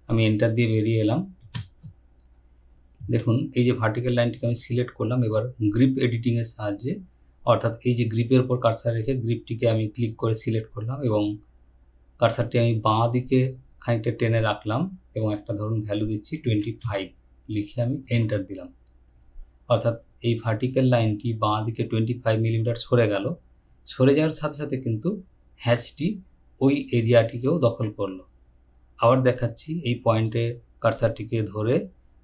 আমি এন্টার দিয়ে বেরিয়ে এলাম। দেখুন এই যে ভার্টিক্যাল লাইনটিকে আমি সিলেক্ট করলাম। এবার গ্রিপ এডিটিংয়ের সাহায্যে, অর্থাৎ এই যে গ্রিপের উপর কার্সার রেখে গ্রিপটিকে আমি ক্লিক করে সিলেক্ট করলাম এবং কার্সারটি আমি বাঁ দিকে খানিকটা টেনে রাখলাম এবং একটা ধরুন ভ্যালু দিচ্ছি 25 লিখে আমি এন্টার দিলাম। অর্থাৎ এই ভার্টিক্যাল লাইনটি বাঁ দিকে 25 মিলিমিটার সরে গেল। সরে যাওয়ার সাথে সাথে কিন্তু হ্যাচটি ওই এরিয়াটিকেও দখল করলো। আবার দেখাচ্ছি, এই পয়েন্টে কার্সারটিকে ধরে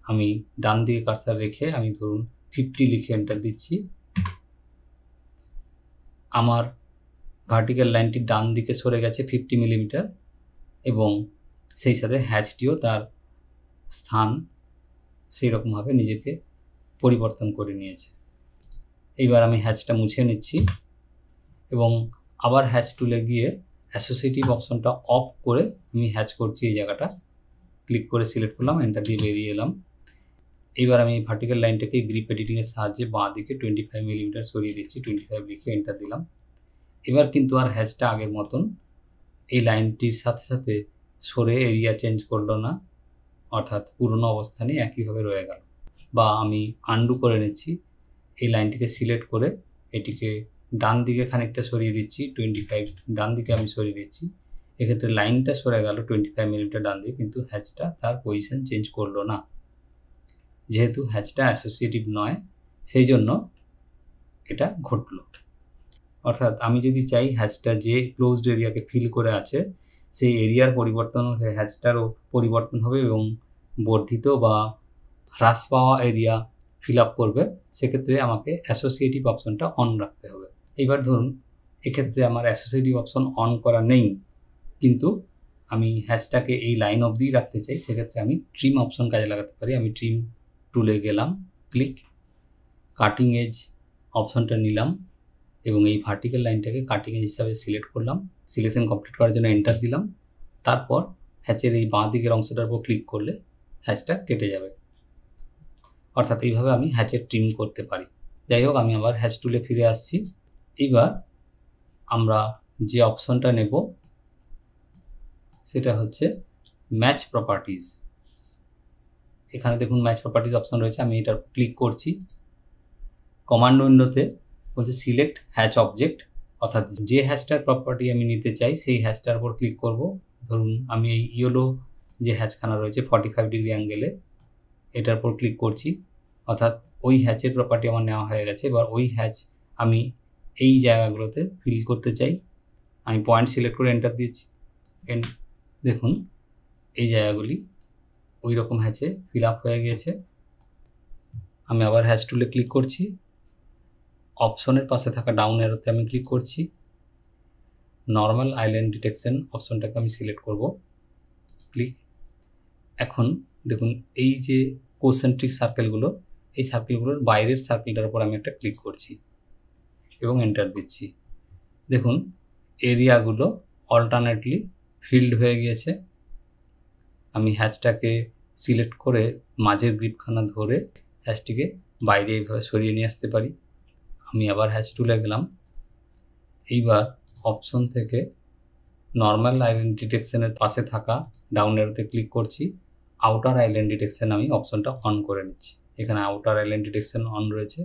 আমি ডান দিকে কার্সার রেখে আমি ধরুন 50 লিখে এন্টার দিচ্ছি। আমার ভার্টিক্যাল লাইনটি ডান দিকে সরে গেছে 50 মিলিমিটার এবং সেই সাথে হ্যাচটিও তার স্থান সেই রকমভাবে নিজেকে পরিবর্তন করে নিয়েছে। এইবার আমি হ্যাচটা মুছে নিচ্ছি এবং আবার হ্যাচ টুলে গিয়ে অ্যাসোসিয়েটিভ অপশনটা অফ করে আমি হ্যাচ করছি। এই জায়গাটা ক্লিক করে সিলেক্ট করলাম, এন্টার দিয়ে বেরিয়ে এলাম। এইবার আমি ভার্টিক্যাল লাইনটাকে গ্রিপ এডিটিংয়ের সাহায্যে বাঁ দিকে 25 মিলিমিটার সরিয়ে দিচ্ছি, 25 লিখে এন্টার দিলাম। এবার কিন্তু আর হ্যাচটা আগের মতন এই লাইনটির সাথে সাথে সরে এরিয়া চেঞ্জ করলো না, অর্থাৎ পুরনো অবস্থানে একইভাবে রয়ে গেল। বা আমি আন্ডু করে নিচ্ছি, এই লাইনটিকে সিলেক্ট করে এটিকে ডান দিকে খানিকটা সরিয়ে দিচ্ছি, 25 ডান দিকে আমি সরিয়ে দিচ্ছি। এক্ষেত্রে লাইনটা সরে গেল 25 মিলিমিটার ডান দিকে, কিন্তু হ্যাচটা তার পজিশন চেঞ্জ করলো না। যেহেতু হ্যাচটা অ্যাসোসিয়েটিভ নয় সেই জন্য এটা ঘটলো। অর্থাৎ আমি যদি চাই হ্যাচটা যে ক্লোজড এরিয়াকে ফিল করে আছে সেই এরিয়ার পরিবর্তন হলে হ্যাচটারও পরিবর্তন হবে এবং বর্ধিত বা হ্রাস পাওয়া এরিয়া ফিল আপ করবে, সেক্ষেত্রে আমাকে অ্যাসোসিয়েটিভ অপশনটা অন রাখতে হবে। এইবার ধরুন এক্ষেত্রে আমার অ্যাসোসিয়েটিভ অপশন অন করা নেই, কিন্তু আমি হ্যাচটাকে এই লাইন অবধি রাখতে চাই, সেক্ষেত্রে আমি ট্রিম অপশন কাজে লাগাতে পারি। আমি ট্রিম টুলে গেলাম, ক্লিক, কাটিং এজ অপশনটা নিলাম এবং এই ভার্টিক্যাল লাইনটাকে কাটিং এজ হিসাবে সিলেক্ট করলাম। সিলেকশন কমপ্লিট করার জন্য এন্টার দিলাম। তারপর হ্যাচের এই বাঁ দিকের অংশটার উপর ক্লিক করলে হ্যাচটা কেটে যাবে। অর্থাৎ এইভাবে আমি হ্যাচের ট্রিম করতে পারি। যাই হোক, আমি আবার হ্যাচ টুলে ফিরে আসছি। এইবার আমরা যে অপশনটা নেব সেটা হচ্ছে ম্যাচ প্রপার্টিজ। এখানে দেখুন ম্যাচ প্রপার্টিজ অপশন রয়েছে, আমি এটার ক্লিক করছি। কমান্ড উইন্ডোতে বলছে সিলেক্ট হ্যাচ অবজেক্ট অর্থাৎ যে হ্যাশটার প্রপার্টি আমি নিতে চাই সেই হ্যাশটার উপর ক্লিক করব। ধরুন আমি এই ইয়েলো যে হ্যাচখানা রয়েছে 45 ডিগ্রি অ্যাঙ্গেলে, এটার উপর ক্লিক করছি। অর্থাৎ ওই হ্যাচের প্রপার্টি আমার নেওয়া হয়ে গেছে। এবার ওই হ্যাচ আমি এই জায়গাগুলোতে ফিল করতে চাই। আমি পয়েন্ট সিলেক্ট করে এন্টার দিয়েছি। দেখুন এই জায়গাগুলি ওই রকম হ্যাচে ফিল আপ হয়ে গিয়েছে। আমি আবার হ্যাচ টুলে ক্লিক করছি। অপশনের পাশে থাকা ডাউন অ্যারোতে আমি ক্লিক করছি। নর্মাল আইল্যান্ড ডিটেকশন অপশনটাকে আমি সিলেক্ট করব। ক্লিক। এখন দেখুন এই যে কোসেন্ট্রিক সার্কেলগুলো, এই সার্কেলগুলোর বাইরের সার্কেলটার উপর আমি একটা ক্লিক করছি এবং এন্টার দিচ্ছি। দেখুন এরিয়াগুলো অল্টারনেটলি ফিল্ড হয়ে গিয়েছে। আমি হ্যাচটাকে সিলেক্ট করে মাঝের গ্রিপখানা ধরে হ্যাচটিকে বাইরে এইভাবে সরিয়ে নিয়ে আসতে পারি। আমি আবার হ্যাচ টুলে গেলাম। এইবার অপশন থেকে নর্মাল আইল্যান্ড ডিটেকশনের পাশে থাকা ডাউন অ্যারোতে ক্লিক করছি। আউটার আইল্যান্ড ডিটেকশন আমি অপশনটা অন করে নিচ্ছি। এখানে আউটার আইল্যান্ড ডিটেকশন অন রয়েছে।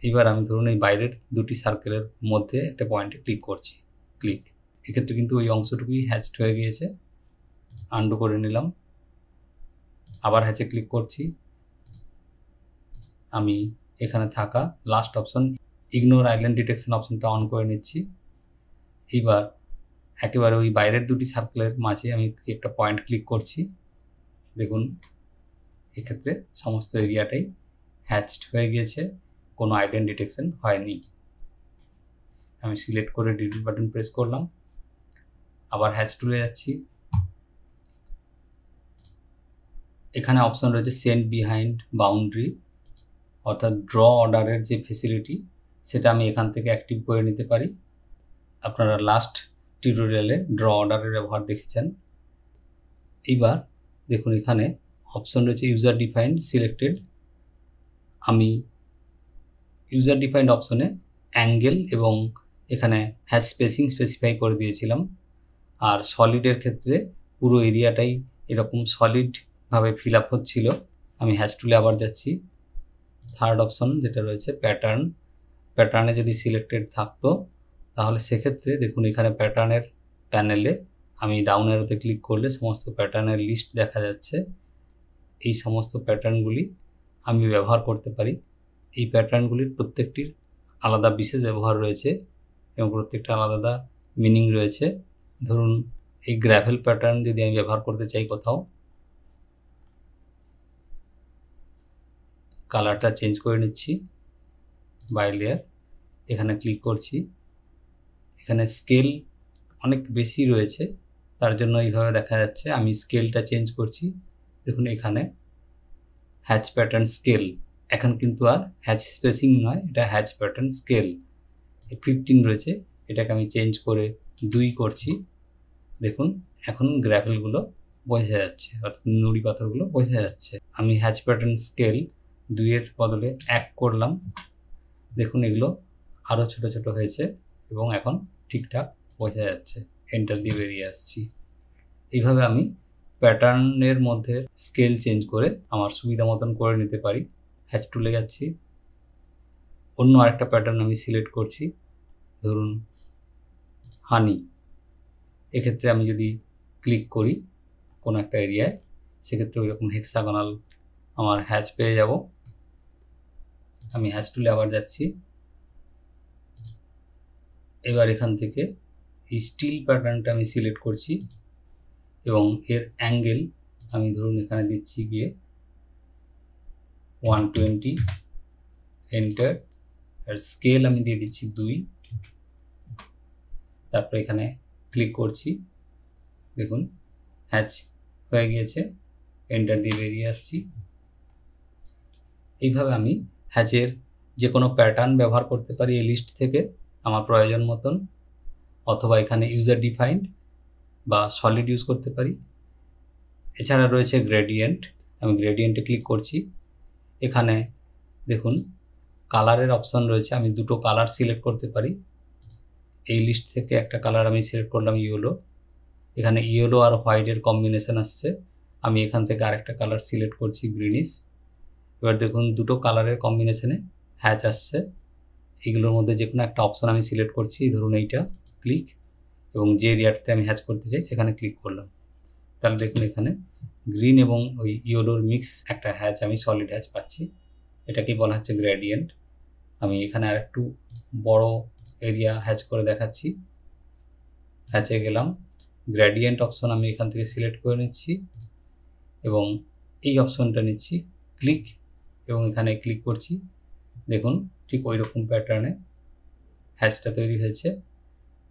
এবার আমি ধরুন এই বাইরের দুটি সার্কেলের মধ্যে একটা পয়েন্টে ক্লিক করছি। ক্লিক। এক্ষেত্রে কিন্তু ওই অংশটুকুই হ্যাচড হয়ে গিয়েছে। আন্ডু করে নিলাম। আবার হ্যাচে ক্লিক করছি। আমি এখানে থাকা last option ignore island detection অপশনটা অন করে নিচ্ছি। এইবার একেবারে ওই বাইরের দুটি সার্কেলের মাঝে আমি একটা পয়েন্ট ক্লিক করছি। দেখুন এক্ষেত্রে সমস্ত এরিয়াটাই হ্যাচড হয়ে গিয়েছে, কোনো আইল্যান্ড ডিটেকশন হয়নি। আমি সিলেক্ট করে ডিলিট বাটন প্রেস করলাম। আবার হ্যাচ টুলে যাচ্ছি। এখানে অপশন রয়েছে সেন্ড বিহাইন্ড বাউন্ডারি, অর্থাৎ ড্র অর্ডারের যে ফেসিলিটি সেটা আমি এখান থেকে অ্যাক্টিভ করে নিতে পারি। আপনারা লাস্ট টিউটোরিয়ালে ড্র অর্ডারের ব্যবহার দেখেছেন। এইবার দেখুন এখানে অপশন রয়েছে ইউজার ডিফাইন্ড সিলেক্টেড। আমি ইউজার ডিফাইন্ড অপশনে অ্যাঙ্গেল এবং এখানে হ্যাচ স্পেসিং স্পেসিফাই করে দিয়েছিলাম। আর সলিডের ক্ষেত্রে পুরো এরিয়াটাই এরকম সলিডভাবে ফিল আপ হচ্ছিল। আমি হ্যাচ টুলে আবার যাচ্ছি। থার্ড অপশন যেটা রয়েছে প্যাটার্ন, প্যাটার্নে যদি সিলেক্টেড থাকতো তাহলে সেক্ষেত্রে দেখুন এখানে প্যাটার্নের প্যানেলে আমি ডাউন অ্যারোতে ক্লিক করলে সমস্ত প্যাটার্নের লিস্ট দেখা যাচ্ছে। এই সমস্ত প্যাটার্নগুলি আমি ব্যবহার করতে পারি। এই প্যাটার্নগুলির প্রত্যেকটির আলাদা বিশেষ ব্যবহার রয়েছে এবং প্রত্যেকটা আলাদা মিনিং রয়েছে। ধরুন এই গ্র্যাভেল প্যাটার্ন যদি আমি ব্যবহার করতে চাই কোথাও, কালারটা চেঞ্জ করে নিচ্ছি, বাই লেয়ার, এখানে ক্লিক করছি। এখানে স্কেল অনেক বেশি রয়েছে, তার জন্য এইভাবে দেখা যাচ্ছে। আমি স্কেলটা চেঞ্জ করছি। দেখুন এখানে হ্যাচ প্যাটার্ন স্কেল, এখন কিন্তু আর হ্যাচ স্পেসিং নয়, এটা হ্যাচ প্যাটার্ন স্কেল 15 রয়েছে। এটাকে আমি চেঞ্জ করে 2 করছি। দেখুন এখন গ্র্যাভেলগুলো বোঝা যাচ্ছে, অর্থাৎ নুড়ি পাথরগুলো বোঝা যাচ্ছে। আমি হ্যাচ প্যাটার্ন স্কেল 2-এর বদলে 1 করলাম। দেখুন এগুলো আরও ছোট ছোট হয়েছে এবং এখন ঠিকঠাক বোঝা যাচ্ছে। এন্টার দিয়ে বেরিয়ে আসছি। এইভাবে আমি প্যাটার্নের মধ্যে স্কেল চেঞ্জ করে আমার সুবিধা মতন করে নিতে পারি। হ্যাচ টুলে যাচ্ছি। অন্য আরেকটা প্যাটার্ন আমি সিলেক্ট করছি, ধরুন হানি। এক্ষেত্রে আমি যদি ক্লিক করি কোনো একটা এরিয়ায়, সেক্ষেত্রে ওই রকম হেক্সাগোনাল আমার হ্যাচ পেয়ে যাব। আমি হ্যাচ টুলে আবার যাচ্ছি। এবার এখান থেকে এই স্টিল প্যাটার্নটা আমি সিলেক্ট করছি এবং এর অ্যাঙ্গেল আমি ধরুন এখানে দিচ্ছি গিয়ে 120, এন্টার। আর স্কেল আমি দিয়ে দিচ্ছি 2। তারপর এখানে ক্লিক করছি। দেখুন হ্যাচ হয়ে গিয়েছে, এন্টার দিয়ে বেরিয়ে আসছি। এইভাবে আমি হ্যাচের যে কোনো প্যাটার্ন ব্যবহার করতে পারি এই লিস্ট থেকে আমার প্রয়োজন মতন, অথবা এখানে ইউজার ডিফাইন্ড বা সলিড ইউজ করতে পারি। এছাড়া রয়েছে গ্রেডিয়েন্ট। আমি গ্রেডিয়েন্টে ক্লিক করছি। এখানে দেখুন কালারের অপশন রয়েছে, আমি দুটো কালার সিলেক্ট করতে পারি। এই লিস্ট থেকে একটা কালার আমি সিলেক্ট করলাম ইয়েলো। এখানে ইয়েলো আর হোয়াইটের কম্বিনেশন আসছে। আমি এখান থেকে আরেকটা কালার সিলেক্ট করছি গ্রিনিশ। এবার দেখুন দুটো কালারের কম্বিনেশনে হ্যাচ আসছে। এগুলোর মধ্যে যে কোনো একটা অপশন আমি সিলেক্ট করছি, ধরুন এইটা, ক্লিক, এবং যে এরিয়াটাতে আমি হ্যাচ করতে চাই সেখানে ক্লিক করলাম। তাহলে দেখুন এখানে গ্রিন এবং ওই ইয়েলোর মিক্স একটা হ্যাচ, আমি সলিড হ্যাচ পাচ্ছি। এটাকেই বলা হচ্ছে গ্রেডিয়েন্ট। আমি এখানে আর একটু বড় এরিয়া হ্যাচ করে দেখাচ্ছি। হ্যাচে গেলাম, গ্রেডিয়েন্ট অপশন আমি এখান থেকে সিলেক্ট করে নিচ্ছি এবং এই অপশনটা নিচ্ছি, ক্লিক, এবং এখানে ক্লিক করছি। দেখুন ঠিক ওই রকম প্যাটার্নে হ্যাচটা তৈরি হয়েছে,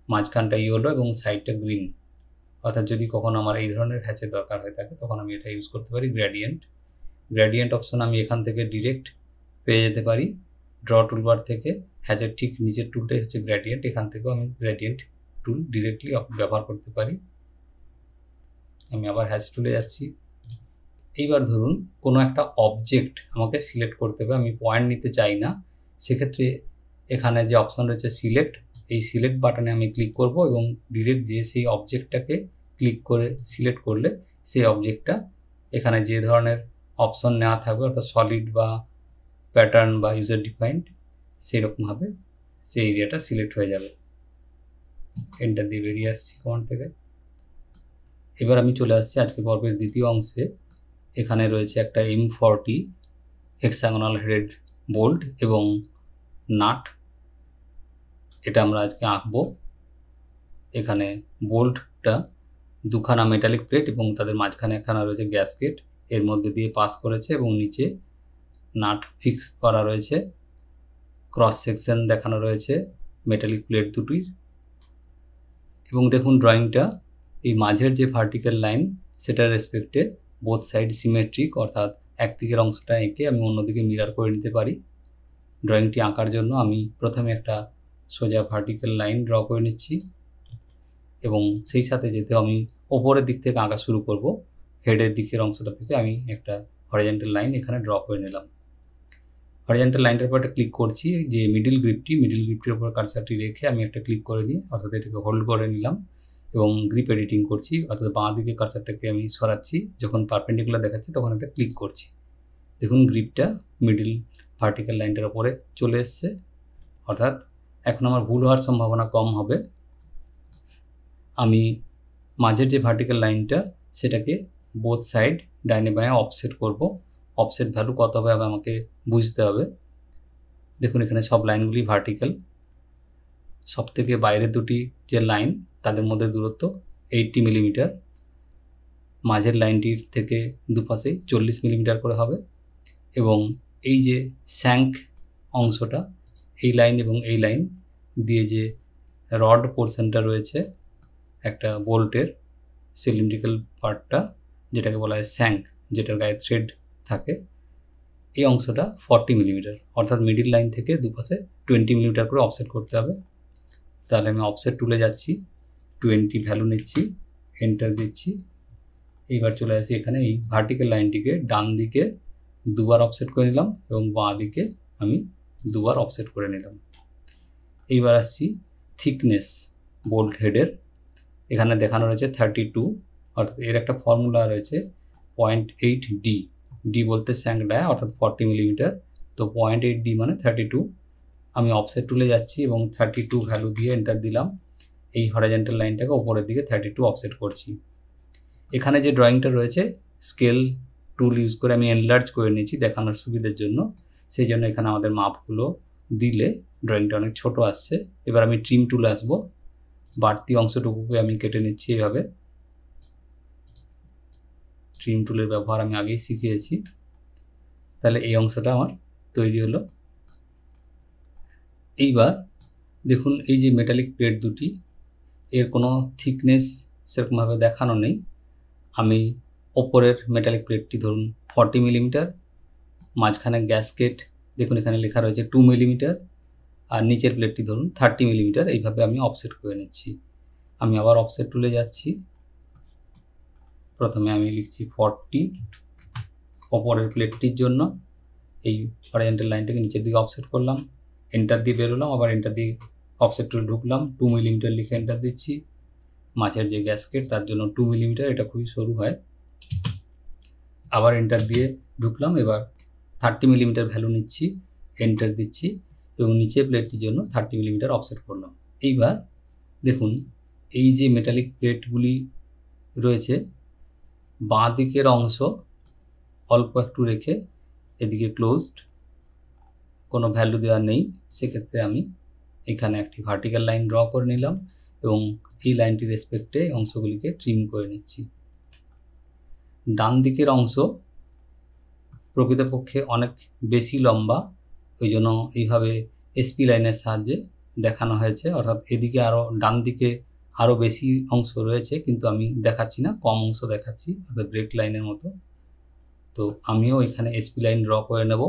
মাঝখানটা ইয়েলো এবং সাইডটা গ্রিন। অর্থাৎ যদি কখনো আমার এই ধরনের হ্যাচের দরকার হয়ে থাকে তখন আমি এটা ইউজ করতে পারি, গ্রেডিয়েন্ট অপশন আমি এখান থেকে ডিরেক্ট পেয়ে যেতে পারি ড্র টুলবার থেকে। হ্যাচের ঠিক নিচের টুলটাই হচ্ছে গ্রেডিয়েন্ট, এখান থেকেও আমি গ্রেডিয়েন্ট টুল ডিরেক্টলি ব্যবহার করতে পারি। আমি আবার হ্যাচ টুলে যাচ্ছি। এইবার ধরুন কোনো একটা অবজেক্ট আমাকে সিলেক্ট করতে হবে, আমি পয়েন্ট নিতে চাই না, সেক্ষেত্রে এখানে যে অপশন রয়েছে সিলেক্ট, এই সিলেক্ট বাটনে আমি ক্লিক করব এবং ডিরেক্ট যে সেই অবজেক্টটাকে ক্লিক করে সিলেক্ট করলে সেই অবজেক্টটা এখানে যে ধরনের অপশন নেওয়া থাকবে, অর্থাৎ সলিড বা প্যাটার্ন বা ইউজার ডিফাইন্ড, সেইরকমভাবে সেই এরিয়াটা সিলেক্ট হয়ে যাবে। এন্টার দিয়ে বেরিয়ে আসছি কমান্ড থেকে। এবার আমি চলে আসছি আজকে পর্বের দ্বিতীয় অংশে। এখানে রয়েছে একটা M40 হেক্সাগোনাল হেডেড বোল্ট এবং নাট, এটা আমরা আজকে আঁকবো। এখানে বোল্টটা দুখানা মেটালিক প্লেট এবং তাদের মাঝখানে একখানা রয়েছে গ্যাসকেট, এর মধ্যে দিয়ে পাস করেছে এবং নিচে নাট ফিক্স করা রয়েছে। ক্রস সেকশন দেখানো রয়েছে মেটালিক প্লেট দুটির। এবং দেখুন ড্রয়িংটা, এই মাঝের যে ভার্টিক্যাল লাইন সেটার রেসপেক্টে বোথ সাইড সিমেট্রিক, অর্থাৎ একদিকের অংশটা এঁকে আমি অন্যদিকে মিরার করে নিতে পারি। ড্রয়িংটি আঁকার জন্য আমি প্রথমে একটা সোজা ভার্টিক্যাল লাইন ড্র করে নিচ্ছি এবং সেই সাথে যেতে আমি ওপরের দিক থেকে আঁকা শুরু করব। হেডের দিকের অংশটা থেকে আমি একটা হরিজন্টাল লাইন এখানে ড্র করে নিলাম। হরিজন্টাল লাইনটার উপর একটা ক্লিক করছি, যে মিডিল গ্রিপটির উপর কার্সারটি রেখে আমি একটা ক্লিক করে নিই, অর্থাৎ এটাকে হোল্ড করে নিলাম এবং গ্রিপ এডিটিং করছি, অর্থাৎ বাঁ দিকে কার্সারটাকে আমি সরাচ্ছি, যখন পারপেন্ডিকুলার দেখাচ্ছে তখন একটা ক্লিক করছি। দেখুন গ্রিপটা মিডিল ভার্টিক্যাল লাইনটার উপরে চলে এসছে, অর্থাৎ এখন আমার ভুল হওয়ার সম্ভাবনা কম হবে। আমি মাঝের যে ভার্টিক্যাল লাইনটা সেটাকে বোথ সাইড ডাইনে বাঁয়ে অফসেট করব। অফসেট ভ্যালু কত হবে আমাকে বুঝতে হবে। দেখুন এখানে সব লাইনগুলি ভার্টিক্যাল, সব থেকে বাইরের দুটি যে লাইন তাদের মধ্যে দূরত্ব 80 মিলিমিটার, মাঝের লাইনটির থেকে দুপাশে 40 মিলিমিটার করে হবে। এবং এই যে স্যাঙ্ক অংশটা, এই লাইন এবং এই লাইন দিয়ে যে রড পোর্শনটা রয়েছে একটা বোল্টের সিলিন্ড্রিক্যাল পার্টটা, যেটাকে বলা হয় স্যাঙ্ক, যেটার গায়ে থ্রেড থাকে, এই অংশটা 40 মিলিমিটার, অর্থাৎ মিডিল লাইন থেকে দুপাশে 20 মিলিমিটার করে অফসেট করতে হবে। তাহলে আমি অফসেট টুলে যাচ্ছি, 20 ভ্যালু নিচ্ছি, এন্টার দিচ্ছি। এইবার চলে আসি এখানে এই ভার্টিক্যাল লাইনটিকে ডান দিকে দুবার অফসেট করে নিলাম এবং বাঁ দিকে আমি দুবার অফসেট করে নিলাম। এইবার আসছি থিকনেস বোল্ট হেডের, এখানে দেখানো রয়েছে 32, অর্থাৎ এর একটা ফর্মুলা রয়েছে 0.8D, ডি বলতে স্যাঙ্ক ডায়া, অর্থাৎ 40 মিলিমিটার, তো 0.8D মানে 32। আমি অফসেট টুলে যাচ্ছি এবং 32 ভ্যালু দিয়ে এন্টার দিলাম। এই হরাইজন্টাল লাইনটাকে ওপরের দিকে 32 অফসেট করছি। এখানে যে ড্রয়িংটা রয়েছে স্কেল টুল ইউজ করে আমি এনলার্জ করে নিয়েছি দেখানোর সুবিধার জন্য, সেই জন্য এখানে আমাদের মাপগুলো দিলে ড্রয়িংটা অনেক ছোট আসছে। এবার আমি ট্রিম টুলে আসবো, বাড়তি অংশটুকুকে আমি কেটে নিচ্ছি এইভাবে। ট্রিম টুলের ব্যবহার আমি আগেই শিখিয়েছি। তাহলে এই অংশটা আমার তৈরি হলো। এইবার দেখুন এই যে মেটালিক প্লেট দুটি, এর কোনো থিকনেস সেরকমভাবে দেখানো নেই। আমি ওপরের মেটালিক প্লেটটি ধরুন 40 মিলিমিটার, মাঝখানে গ্যাসকেট দেখুন এখানে লেখা রয়েছে 2 মিলিমিটার, আর নিচের প্লেটটি ধরুন 30 মিলিমিটার, এইভাবে আমি অফসেট করে নিচ্ছি। আমি আবার অফসেট টুলে যাচ্ছি, প্রথমে আমি লিখছি 40 ওপরের প্লেটটির জন্য, এই হরিজন্টাল লাইনটাকে নিচের দিকে অফসেট করলাম, এন্টার দিয়ে বেরোলাম, আবার এন্টার দিয়ে অফসেট টুলে ঢুকলাম, 2 মিলিমিটার লিখে এন্টার দিচ্ছি। মাঝের যে গ্যাসকেট তার জন্য 2 মিলিমিটার, এটা খুবই সরু হয়, আবার এন্টার দিয়ে ঢুকলাম। এবার 30 মিলিমিটার ভ্যালু নিচ্ছি, এন্টার দিচ্ছি এবং নিচে প্লেটটির জন্য 30 মিলিমিটার অফসেট করলাম। এইবার দেখুন এই যে মেটালিক প্লেটগুলি রয়েছে, বাঁ দিকের অংশ অল্প একটু রেখে এদিকে ক্লোজড, কোনো ভ্যালু দেওয়া নেই, সেক্ষেত্রে আমি এখানে একটি ভার্টিক্যাল লাইন ড্র করে নিলাম এবং এই লাইনটির রেসপেক্টে অংশগুলিকে ট্রিম করে নিচ্ছি। ডান দিকের অংশ প্রকৃতপক্ষে অনেক বেশি লম্বা, ওই জন্য এইভাবে এসপি লাইনের সাহায্যে দেখানো হয়েছে, অর্থাৎ এদিকে আরও ডান দিকে আরও বেশি অংশ রয়েছে, কিন্তু আমি দেখাচ্ছি না, কম অংশ দেখাচ্ছি, অর্থাৎ ব্রেক লাইনের মতো। তো আমিও এখানে এসপি লাইন ড্র করে নেব।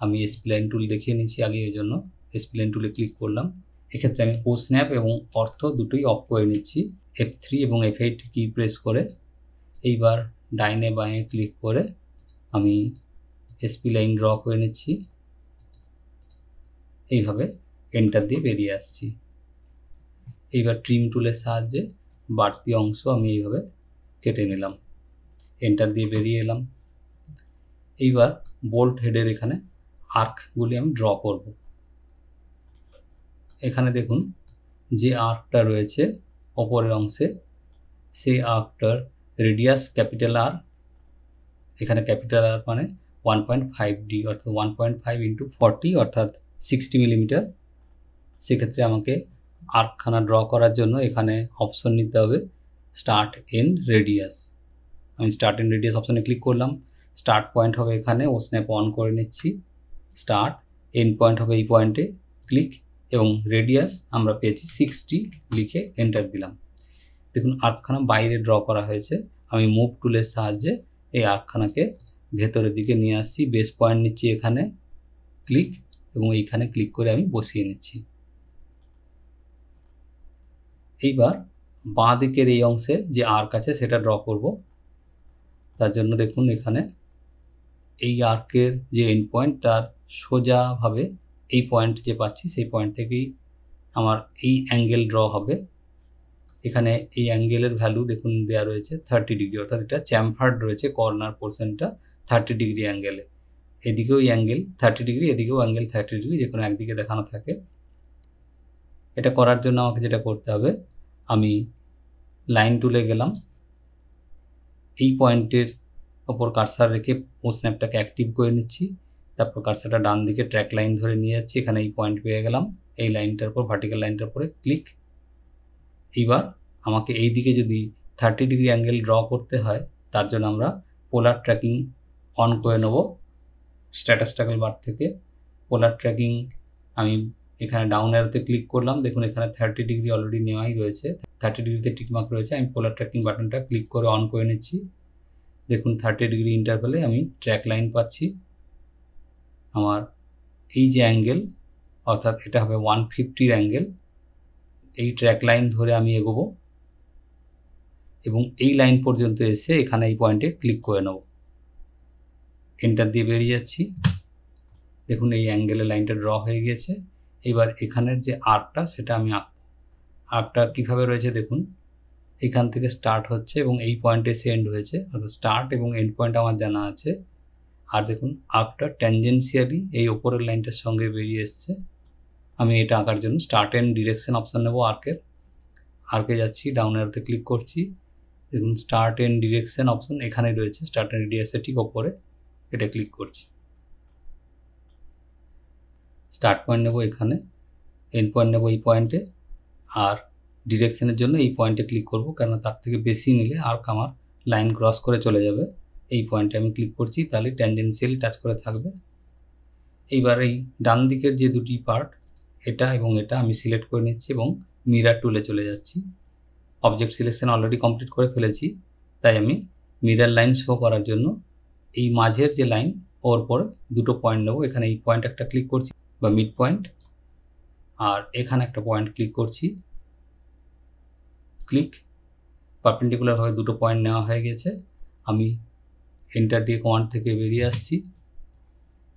আমি এসপি লাইন টুল দেখিয়ে নিচ্ছি আগে, ওই জন্য এসপি লাইন টুলে ক্লিক করলাম। এক্ষেত্রে আমি ও স্ন্যাপ এবং অর্থ দুটোই অফ করে নিচ্ছি। F3 এবং F8 কি প্রেস করে এইবার ডাইনে বাঁয়ে ক্লিক করে আমি এসপি লাইন ড্র করে নিচ্ছি। এইভাবে এন্টার দিয়ে বেরিয়ে আসছি। এইবার ট্রিম টুলের সাহায্যে বাড়তি অংশ আমি এইভাবে কেটে নিলাম, এন্টার দিয়ে বেরিয়ে এলাম। এইবার বোল্ট হেডের এখানে আর্কগুলি আমি ড্র করব। এখানে দেখুন যে আর্কটা রয়েছে ওপরের অংশে, সেই আর্কটার রেডিয়াস ক্যাপিটাল আর, এখানে ক্যাপিটাল আর মানে 1.5D, অর্থাৎ 1.5 × 40 অর্থাৎ 60 মিলিমিটার। সেক্ষেত্রে আমাকে আর্কখানা ড্র করার জন্য এখানে অপশন নিতে হবে স্টার্ট এন্ড রেডিয়াস। আমি স্টার্ট এন্ড রেডিয়াস অপশনে ক্লিক করলাম। স্টার্ট পয়েন্ট হবে এখানে, ও স্ন্যাপ অন করে নিচ্ছি। স্টার্ট, এন্ড পয়েন্ট হবে এই পয়েন্টে, ক্লিক, এবং রেডিয়াস আমরা পেয়েছি 60, লিখে এন্টার দিলাম। দেখুন আর্কখানা বাইরে ড্র করা হয়েছে। আমি মুভ টুলের সাহায্যে এই আর্কখানাকে ভেতরের দিকে নিয়ে আসছি, বেস পয়েন্ট নিচ্ছি এখানে, ক্লিক, এবং এইখানে ক্লিক করে আমি বসিয়ে নিচ্ছি। এইবার বাঁ দিকের এই অংশে যে আর্ক আছে সেটা ড্র করব। তার জন্য দেখুন এখানে এই আর্কের যে এন্ড পয়েন্ট তার সোজাভাবে এই পয়েন্ট যে পাচ্ছি সেই পয়েন্ট থেকেই আমার এই অ্যাঙ্গেল ড্র হবে। এখানে এই অ্যাঙ্গেলের ভ্যালু দেখুন দেওয়া রয়েছে 30 ডিগ্রি, অর্থাৎ এটা চ্যামফার্ড রয়েছে কর্নার পোর্শনটা 30 ডিগ্রি অ্যাঙ্গেলে। এদিকেও অ্যাঙ্গেল 30 ডিগ্রি, এদিকেও অ্যাঙ্গেল 30 ডিগ্রি, যে কোনো একদিকে দেখানো থাকে। এটা করার জন্য আমাকে যেটা করতে হবে, আমি লাইন টুলে গেলাম, এই পয়েন্টের ওপর কার্সার রেখে ও স্ন্যাপটাকে অ্যাক্টিভ করে নিচ্ছি। তারপর কার্সারটা ডান দিকে ট্র্যাক লাইন ধরে নিয়ে যাচ্ছি, এখানে এই পয়েন্ট পেয়ে গেলাম, এই লাইনটার উপর ভার্টিক্যাল লাইনটার উপরে ক্লিক। এইবার আমাকে এই দিকে যদি 30 ডিগ্রি অ্যাঙ্গেল ড্র করতে হয়, তার জন্য আমরা পোলার ট্র্যাকিং অন করে নেব। স্ট্যাটাস ট্যাগল বার থেকে পোলার ট্র্যাকিং আমি এখানে ডাউন অ্যারোতে ক্লিক করলাম। দেখুন এখানে 30 ডিগ্রি অলরেডি নেওয়াই রয়েছে, 30 ডিগ্রিতে টিকমার্ক রয়েছে। আমি পোলার ট্র্যাকিং বাটনটা ক্লিক করে অন করে নিচ্ছি। দেখুন 30 ডিগ্রি ইন্টারভ্যালে আমি ট্র্যাক লাইন পাচ্ছি। আমার এই যে অ্যাঙ্গেল, অর্থাৎ এটা হবে 150 অ্যাঙ্গেল, এই ট্র্যাক লাইন ধরে আমি এগোবো এবং এই লাইন পর্যন্ত এসে এখানে এই পয়েন্টে ক্লিক করে নেব, এন্টার দিয়ে বেরিয়ে যাচ্ছি। দেখুন এই অ্যাঙ্গেলের লাইনটা ড্র হয়ে গিয়েছে। এবার এখানের যে আর্কটা সেটা আমি আঁকবো। আর্কটা কীভাবে রয়েছে দেখুন, এখান থেকে স্টার্ট হচ্ছে এবং এই পয়েন্টে এসে এন্ড হয়েছে, অর্থাৎ স্টার্ট এবং এন্ড পয়েন্ট আমার জানা আছে। আর দেখুন আর্কটা ট্যানজেন্সিয়ালি এই ওপরের লাইনটার সঙ্গে বেরিয়ে এসছে। আমি এটা আঁকার জন্য স্টার্ট এন্ড ডিরেকশন অপশান নেব আর্কে যাচ্ছি, ডাউন অ্যারোতে ক্লিক করছি। দেখুন স্টার্ট এন্ড ডিরেকশন অপশন এখানে রয়েছে, স্টার্ট এন্ড রেডিয়াসের ঠিক ওপরে, এটা ক্লিক করছি। স্টার্ট পয়েন্ট নেব এখানে, এন্ড পয়েন্ট নেব এই পয়েন্টে, আর ডিরেকশনের জন্য এই পয়েন্টে ক্লিক করব, কারণ তার থেকে বেশি নিলে আর্ক আমার লাইন ক্রস করে চলে যাবে। এই পয়েন্টে আমি ক্লিক করছি, তাহলে ট্যানজেন্সিয়ালি টাচ করে থাকবে। এইবার এই ডান দিকের যে দুটি পার্ট, এটা এবং এটা আমি সিলেক্ট করে নিচ্ছি এবং মিরার টুলে চলে যাচ্ছি। অবজেক্ট সিলেকশন অলরেডি কমপ্লিট করে ফেলেছি, তাই আমি মিরার লাইন শো করার জন্য এই মাঝের যে লাইন ওর পরে দুটো পয়েন্ট নেব। এখানে এই পয়েন্ট একটা ক্লিক করছি বা মিড পয়েন্ট, আর এখানে একটা পয়েন্ট ক্লিক করছি, ক্লিক। পারপেন্ডিকুলারভাবে দুটো পয়েন্ট নেওয়া হয়ে গেছে। আমি এন্টার দিয়ে কমান্ড থেকে বেরিয়ে আসছি।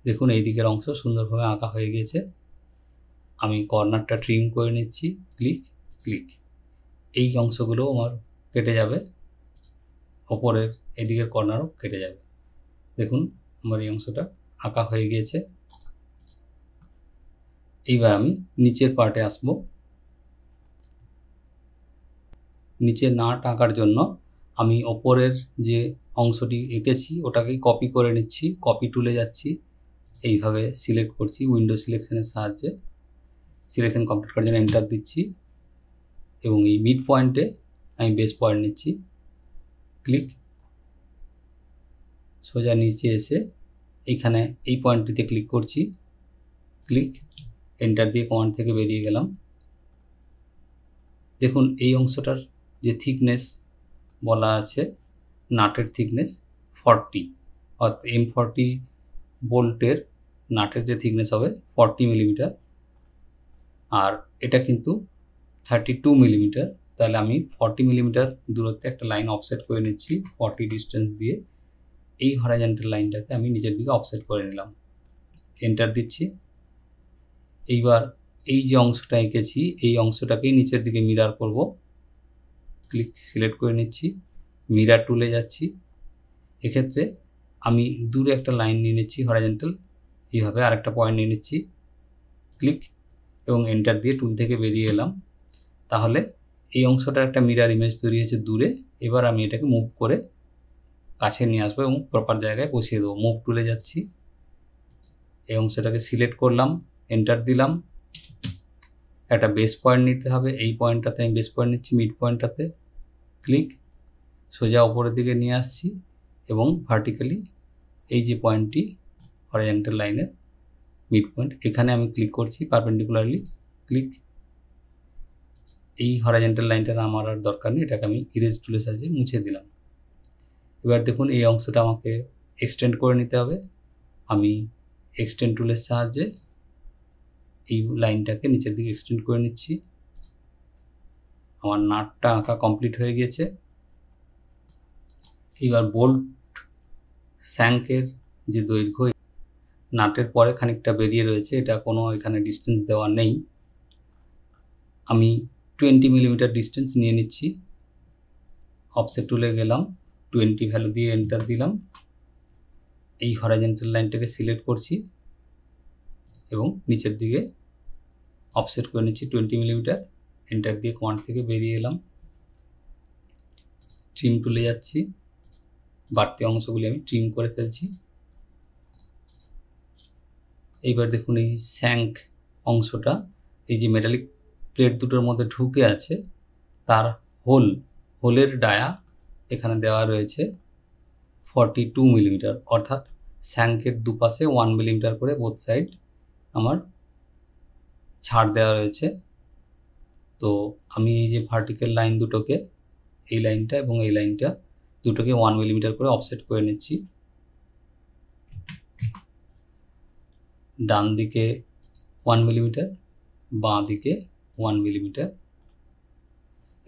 দেখুন এই দিকের অংশ সুন্দরভাবে আঁকা হয়ে গেছে। আমি কর্নারটা ট্রিম করে নিচ্ছি, ক্লিক, ক্লিক। এই অংশগুলো আমার কেটে যাবে, ওপরের এদিকের কর্নারও কেটে যাবে। দেখুন আমার এই অংশটা আঁকা হয়ে গিয়েছে। এইবার আমি নিচের পার্টে আসবো। নিচে নাট আঁকার জন্য আমি ওপরের যে অংশটি এঁকেছি ওটাকেই কপি করে নিচ্ছি। কপি টুলে যাচ্ছি, এইভাবে সিলেক্ট করছি উইন্ডো সিলেকশনের সাহায্যে। সিলেকশন কমপ্লিট করার জন্য এন্টার দিচ্ছি এবং এই মিড পয়েন্টে আমি বেস পয়েন্ট নিচ্ছি। ক্লিক। সোজা নিচে এসে এইখানে এই পয়েন্টটিতে ক্লিক করছি। ক্লিক। এন্টার দিয়ে কমান্ড থেকে বেরিয়ে গেলাম। দেখুন এই অংশটার যে থিকনেস বলা আছে, নাটের থিকনেস 40, অর্থাৎ M40 বোল্টের নাটের যে থিকনেস হবে 40 মিলিমিটার, আর এটা কিন্তু 32 মিলিমিটার। তাহলে আমি 40 মিলিমিটার দূরত্বে একটা লাইন অফসেট করে নিচ্ছি 40 ডিস্টেন্স দিয়ে। এই হরাইজন্টাল লাইনটাকে আমি নিচের দিকে অফসেট করে নিলাম। এন্টার দিচ্ছি। এইবার এই যে অংশটা এঁকেছি এই অংশটাকেই নিচের দিকে মিরার করব। ক্লিক, সিলেক্ট করে নিচ্ছি, মিরার টুলে যাচ্ছি। এক্ষেত্রে আমি দূরে একটা লাইন নিয়ে নিচ্ছি হরাইজন্টাল, এইভাবে আরেকটা পয়েন্ট নিয়ে নিচ্ছি। ক্লিক এবং এন্টার দিয়ে টুল থেকে বেরিয়ে এলাম। তাহলে এই অংশটার একটা মিরার ইমেজ তৈরি হয়েছে দূরে। এবার আমি এটাকে মুভ করে কাছে নিয়ে আসবো এবং প্রপার জায়গায় বসিয়ে দেবো। মুভ টুলে যাচ্ছি, এই অংশটাকে সিলেক্ট করলাম, এন্টার দিলাম। একটা বেস পয়েন্ট নিতে হবে, এই পয়েন্টটাতে আমি বেস পয়েন্ট নিচ্ছি, মিড পয়েন্টটাতে। ক্লিক, সোজা উপরের দিকে নিয়ে আসছি এবং ভার্টিক্যালি এই যে পয়েন্টটি হরাইজন্টাল লাইনের মিড পয়েন্ট, এখানে আমি ক্লিক করছি পারপেন্ডিকুলারলি। ক্লিক। এই হরাইজন্টাল লাইনটার আমার আর দরকার নেই, এটাকে আমি ইরেজ টুলের সাহায্যে মুছে দিলাম। এবার দেখুন এই অংশটা আমাকে এক্সটেন্ড করে নিতে হবে। আমি এক্সটেন্ড টুলের সাহায্যে এই লাইনটাকে নিচের দিকে এক্সটেন্ড করে নিচ্ছি। আমার নাটটা আঁকা কমপ্লিট হয়ে গিয়েছে। এবার বোল্ট স্যাঙ্কের যে দৈর্ঘ্য নাটের পরে খানিকটা বেরিয়ে রয়েছে, এটা কোনো এখানে ডিস্টেন্স দেওয়া নেই। আমি 20 মিলিমিটার ডিস্টেন্স নিয়ে নিচ্ছি। অফসেট টুলে গেলাম, 20 ভ্যালু দিয়ে এন্টার দিলাম। এই হরাইজন্টাল লাইনটাকে সিলেক্ট করছি এবং নিচের দিকে অফসেট করে নিচ্ছি 20 মিলিমিটার। এন্টার দিয়ে কমান্ড থেকে বেরিয়ে এলাম। ট্রিম টুলে যাচ্ছি, বাড়তি অংশগুলি আমি ট্রিম করে ফেলছি। এইবার দেখুন এই স্যাঙ্ক অংশটা, এই যে মেটালিক প্লেট দুটোর মধ্যে ঢুকে আছে তার হোলের ডায়া এখানে দেওয়া রয়েছে 42 মিলিমিটার, অর্থাৎ স্যাঙ্কের দুপাশে 1 মিলিমিটার করে বোথ সাইড আমার ছাড় দেওয়া রয়েছে। তো আমি এই যে ভার্টিক্যাল লাইন দুটোকে, এই লাইনটা এবং এই লাইনটা দুটোকে 1 মিলিমিটার করে অফসেট করে নিচ্ছি। ডান দিকে 1 মিলিমিটার, বাঁ দিকে 1 মিলিমিটার,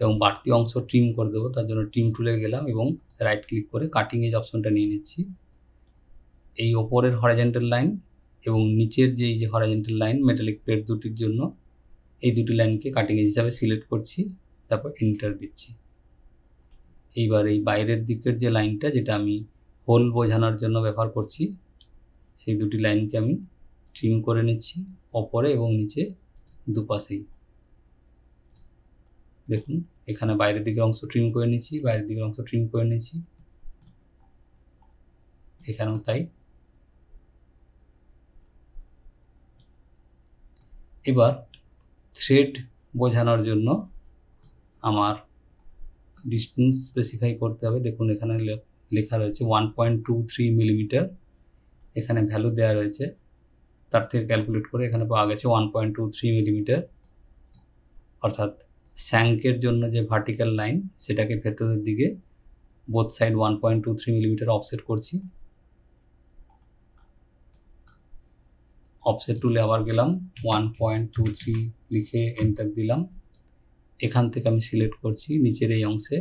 এবং বাড়তি অংশ ট্রিম করে দেবো। তার জন্য ট্রিম টুলে গেলাম এবং রাইট ক্লিক করে কাটিং এজ অপশনটা নিয়ে নিচ্ছি। এই ওপরের হরাইজন্টাল লাইন এবং নিচের যে এই যে হরাইজন্টাল লাইন মেটালিক প্লেট দুটির জন্য এই দুটি লাইনকে কাটিং এজ হিসাবে সিলেক্ট করছি, তারপর এন্টার দিচ্ছি। এইবার এই বাইরের দিকের যে লাইনটা যেটা আমি হোল বোঝানোর জন্য ব্যবহার করছি, সেই দুটি লাইনকে আমি ট্রিম করে নিচ্ছি ওপরে এবং নিচে দুপাশেই। দেখুন এখানে বাইরের দিকের অংশ ট্রিম করে নিচ্ছি, বাইরের দিকের অংশ ট্রিম করে নিচ্ছি, এখানেও তাই। এবার থ্রেড বোঝানোর জন্য আমার ডিস্টেন্স স্পেসিফাই করতে হবে। দেখুন এখানে লেখা রয়েছে 1.23 মিলিমিটার, এখানে ভ্যালু দেওয়া রয়েছে, তার থেকে ক্যালকুলেট করে এখানে পাওয়া গেছে 1.23 মিলিমিটার। অর্থাৎ স্যাঙ্কের জন্য যে ভার্টিক্যাল লাইন সেটাকে ভেতরের দিকে বোথ সাইড 1.23 মিলিমিটার অফসেট করছি। অফসেট টুলে আবার গেলাম, 1.23 লিখে এন্টার দিলাম। এখান থেকে আমি সিলেক্ট করছি নিচের এই অংশে,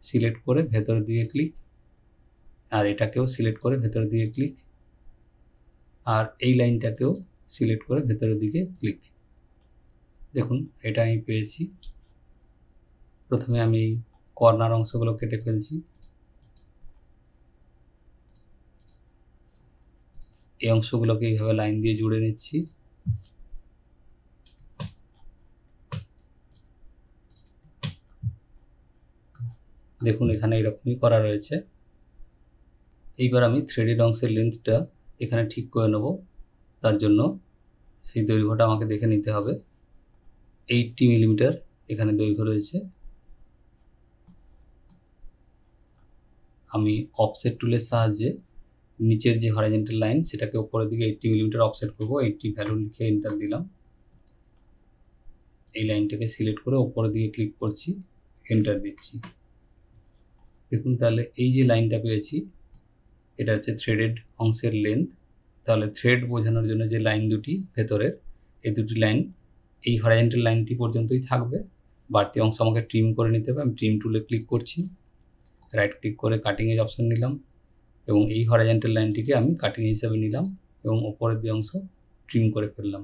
সিলেক্ট করে ভেতরের দিকে ক্লিক, আর এটাকেও সিলেক্ট করে ভেতরের দিকে ক্লিক, আর এই লাইনটাকেও সিলেক্ট করে ভেতরের দিকে ক্লিক। দেখুন এটা আমি পেয়েছি। প্রথমে আমি এই কর্নার অংশগুলো কেটে ফেলছি। এই অংশগুলোকে এইভাবে লাইন দিয়ে জুড়ে নিচ্ছি। দেখুন এখানে এরকমই করা রয়েছে। এইবার আমি থ্রেডেড অংশের লেন্থটা এখানে ঠিক করে নেব। তার জন্য সেই দৈর্ঘ্যটা আমাকে দেখে নিতে হবে। 80 মিলিমিটার এখানে দৈর্ঘ্য রয়েছে। আমি অফসেট টুলের সাহায্যে নিচের যে হরাইজন্টাল লাইন সেটাকে উপরের দিকে 80 মিলিমিটার অফসেট করব। 80 ভ্যালু লিখে এন্টার দিলাম। এই লাইনটাকে সিলেক্ট করে উপরের দিকে ক্লিক করছি, এন্টার দিচ্ছি। দেখুন তাহলে এই যে লাইনটা পেয়েছি এটা হচ্ছে থ্রেডেড অংশের লেন্থ। তাহলে থ্রেড বোঝানোর জন্য যে লাইন দুটি ভেতরের, এই দুটি লাইন এই হরাইজন্টাল লাইনটি পর্যন্তই থাকবে। বাড়তি অংশ আমাকে ট্রিম করে নিতে হবে। আমি ট্রিম টুলে ক্লিক করছি, রাইট ক্লিক করে কাটিং এজ অপশন নিলাম এবং এই হরাইজন্টাল লাইনটিকে আমি কাটিং হিসাবে নিলাম এবং ওপরের দিয়ে অংশ ট্রিম করে ফেললাম।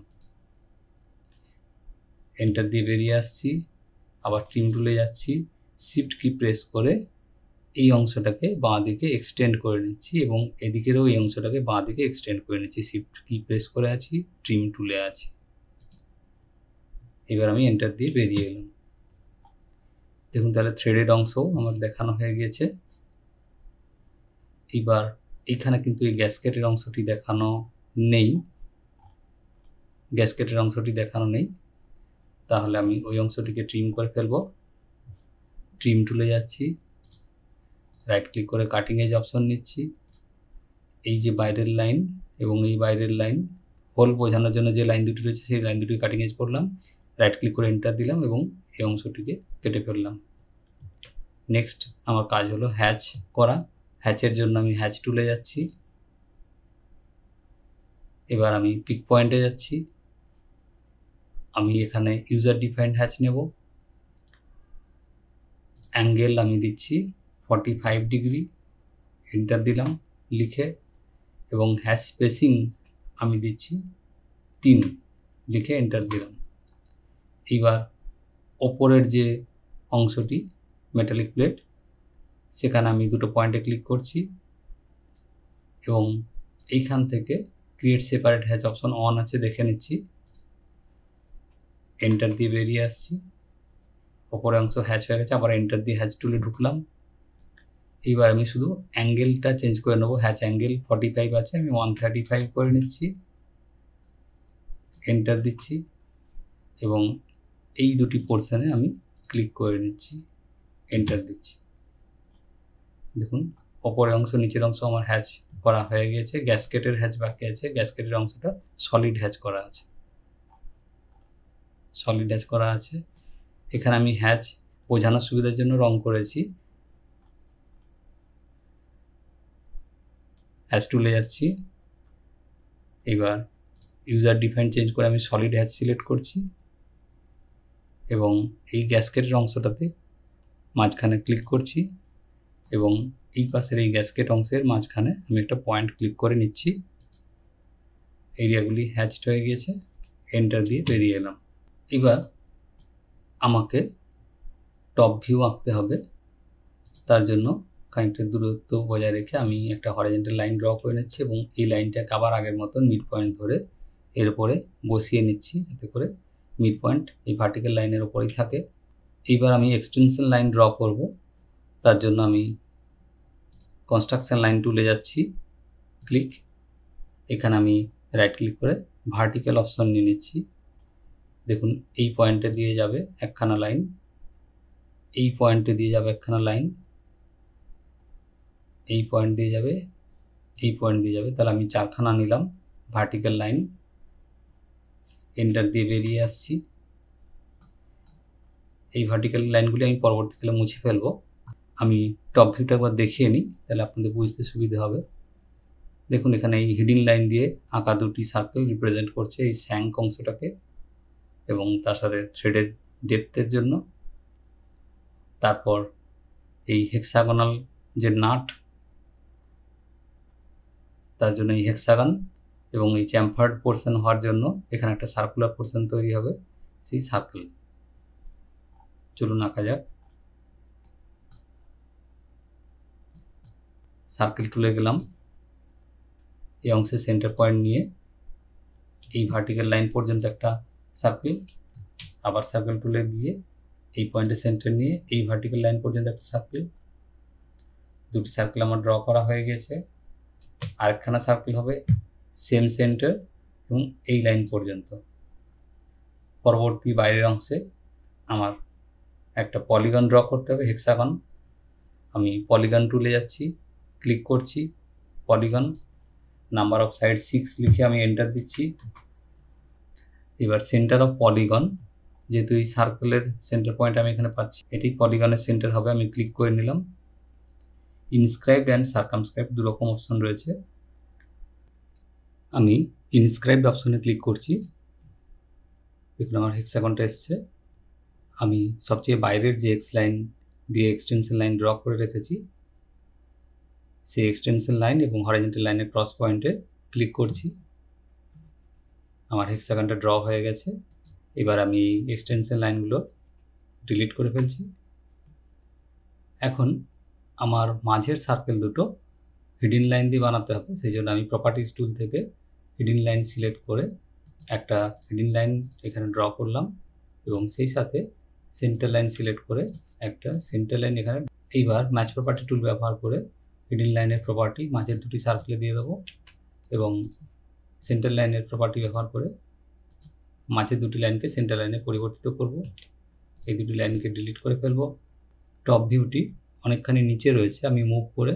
এন্টার দিয়ে বেরিয়ে আসছি, আবার ট্রিম টুলে যাচ্ছি, শিফট কি প্রেস করে এই অংশটাকে বাঁ দিকে এক্সটেন্ড করে নিচ্ছি এবং এদিকেরও এই অংশটাকে বাঁ দিকে এক্সটেন্ড করে নিচ্ছি। শিফট কি প্রেস করে আছি, ট্রিম টুলে আছি। এবার আমি এন্টার দিয়ে বেরিয়ে এলাম। দেখুন তাহলে থ্রেডেড অংশ আমার দেখানো হয়ে গেছে। এবার এইখানে কিন্তু এই গ্যাসকেটের অংশটি দেখানো নেই, তাহলে আমি ওই অংশটিকে ট্রিম করে ফেলব। ট্রিম টুলে যাচ্ছি, রাইট ক্লিক করে কাটিং এজ অপশন নিচ্ছি। এই যে বাইরের লাইন এবং এই বাইরের লাইন, হোল বোঝানোর জন্য যে লাইন দুটি রয়েছে সেই লাইন দুটি কাটিং এজ করলাম, রাইট ক্লিক করে এন্টার দিলাম এবং এই অংশটিকে কেটে ফেললাম। নেক্সট আমার কাজ হলো হ্যাচ করা। হ্যাচের জন্য আমি হ্যাচ টুলে যাচ্ছি। এবার আমি পিক পয়েন্টে যাচ্ছি। আমি এখানে ইউজার ডিফাইন্ড হ্যাচ নেব। অ্যাঙ্গেল আমি দিচ্ছি 45 ডিগ্রি, এন্টার দিলাম লিখে এবং হ্যাচ স্পেসিং আমি দিচ্ছি 3 লিখে এন্টার দিলাম। এইবার ওপরের যে অংশটি মেটালিক প্লেট সেখানে আমি দুটো পয়েন্টে ক্লিক করছি এবং এইখান থেকে create separate hatch option on আছে দেখে নিচ্ছি। এন্টার দিয়ে বেরিয়ে আসছি, ওপরের অংশ হ্যাচ হয়ে গেছে। আবার এন্টার দিয়ে হ্যাচ টুলে ঢুকলাম। এইবার আমি শুধু অ্যাঙ্গেলটা চেঞ্জ করে নেবো। হ্যাচ অ্যাঙ্গেল 45 আছে, আমি 135 করে নিচ্ছি, এন্টার দিচ্ছি এবং এই দুটি পোর্শনে আমি ক্লিক করে নিচ্ছি, এন্টার দিচ্ছি। দেখুন ওপরের অংশ নিচের অংশ আমার হ্যাচ করা হয়ে গেছে। গ্যাসকেটের হ্যাচ বাকি আছে, গ্যাসকেটের অংশটা সলিড হ্যাচ করা আছে, এখানে আমি হ্যাচ বোঝানোর সুবিধার জন্য রং করেছি। হ্যাচ টুলে যাচ্ছি, এবার ইউজার ডিফাইন চেঞ্জ করে আমি সলিড হ্যাচ সিলেক্ট করছি এবং এই গ্যাসকেটের অংশটাতে মাঝখানে ক্লিক করছি এবং এই পাশের এই গ্যাসকেট অংশের মাঝখানে আমি একটা পয়েন্ট ক্লিক করে নিচ্ছি। এরিয়াগুলি হ্যাচড হয়ে গিয়েছে, এন্টার দিয়ে বেরিয়ে এলাম। এবার আমাকে টপ ভিউ আঁকতে হবে। তার জন্য খানিকটা দূরত্ব বজায় রেখে আমি একটা হরাইজন্টাল লাইন ড্র করে নিচ্ছি এবং এই লাইনটাকে আবার আগের মতন মিড পয়েন্ট ধরে এর উপরে বসিয়ে নিচ্ছি, যাতে করে মিড পয়েন্ট এই ভার্টিক্যাল লাইনের ওপরেই থাকে। এইবার আমি এক্সটেনশন লাইন ড্র করব। তার জন্য আমি কনস্ট্রাকশন লাইন টুলে যাচ্ছি, ক্লিক, এখানে আমি রাইট ক্লিক করে ভার্টিক্যাল অপশন নিয়ে নিচ্ছি। দেখুন এই পয়েন্টে দিয়ে যাবে একখানা লাইন, এই পয়েন্টে দিয়ে যাবে একখানা লাইন, এই পয়েন্ট দিয়ে যাবে, এই পয়েন্ট দিয়ে যাবে। তাহলে আমি 4খানা নিলাম ভার্টিক্যাল লাইন, এন্টার দিয়ে বেরিয়ে আসছি। এই ভার্টিক্যাল লাইনগুলি আমি পরবর্তীকালে মুছে ফেলবো। আমি টপ ভিউটা একবার দেখিয়ে নিই, তাহলে আপনাদের বুঝতে সুবিধে হবে। দেখুন এখানে এই হিডিং লাইন দিয়ে আঁকা দুটি সার্কেল রিপ্রেজেন্ট করছে এই স্যাঙ্ক অংশটাকে এবং তার সাথে থ্রেডের ডেপথের জন্য। তারপর এই হেক্সাগোনাল যে নাট, তার জন্য এই হেক্সাগন এবং এই চ্যাম্পার্ড পোর্শন হওয়ার জন্য এখানে একটা সার্কুলার পোর্শন তৈরি হবে, সেই সার্কেল। চলুন আঁকা যাক। সার্কেল টুলে গেলাম, এই অংশের সেন্টার পয়েন্ট নিয়ে এই ভার্টিক্যাল লাইন পর্যন্ত একটা সার্কেল, আবার সার্কেল টুলে গিয়ে এই পয়েন্টের সেন্টার নিয়ে এই ভার্টিক্যাল লাইন পর্যন্ত একটা সার্কেল, দুটি সার্কেল আমার ড্র করা হয়ে গেছে। আরেকখানা সার্কেল হবে সেম সেন্টার এবং এই লাইন পর্যন্ত। পরবর্তী বাইরের অংশে আমার একটা পলিগন ড্র করতে হবে, হেক্সাগন। আমি পলিগন টুলে যাচ্ছি, ক্লিক করছি, পলিগন, নাম্বার অফ সাইড 6 লিখে আমি এন্টার দিচ্ছি। এবার সেন্টার অফ পলিগন, যেহেতু এই সার্কেলের সেন্টার পয়েন্ট আমি এখানে পাচ্ছি, এটি পলিগনের সেন্টার হবে। আমি ক্লিক করে নিলাম। ইনস্ক্রাইবড অ্যান্ড সার্কামস্ক্রাইবড দুরকম অপশন রয়েছে। আমি ইনস্ক্রাইবড অপশনে ক্লিক করছি। দেখুন আমার হেক্সাগনটা এসছে। আমি সবচেয়ে বাইরের যে এক্স লাইন দিয়ে এক্সটেনশন লাইন ড্র করে রেখেছি, সেই এক্সটেনশন লাইন এবং হরাইজন্টাল লাইনের ক্রস পয়েন্টে ক্লিক করছি। আমার হেক্সাগনটা ড্র হয়ে গেছে। এবার আমি এক্সটেনশন লাইনগুলো ডিলিট করে ফেলছি। এখন আমার মাঝের সার্কেল দুটো হিডেন লাইন দিয়ে বানাতে হবে। সেই জন্য আমি প্রপার্টিজ টুল থেকে হিডেন লাইন সিলেক্ট করে একটা হিডেন লাইন এখানে ড্র করলাম এবং সেই সাথে সেন্টার লাইন সিলেক্ট করে একটা সেন্টার লাইন এখানে। এইবার ম্যাচ প্রপার্টি টুল ব্যবহার করে হিডেন লাইনের প্রপার্টি মাঝের দুটি সার্কেলে দিয়ে দেবো এবং সেন্টার লাইনের প্রপার্টি ব্যবহার করে মাঝের দুটি লাইনকে সেন্টার লাইনে পরিবর্তিত করব। এই দুটি লাইনকে ডিলিট করে ফেলবো। টপ ভিউটি অনেকখানি নিচে রয়েছে, আমি মুভ করে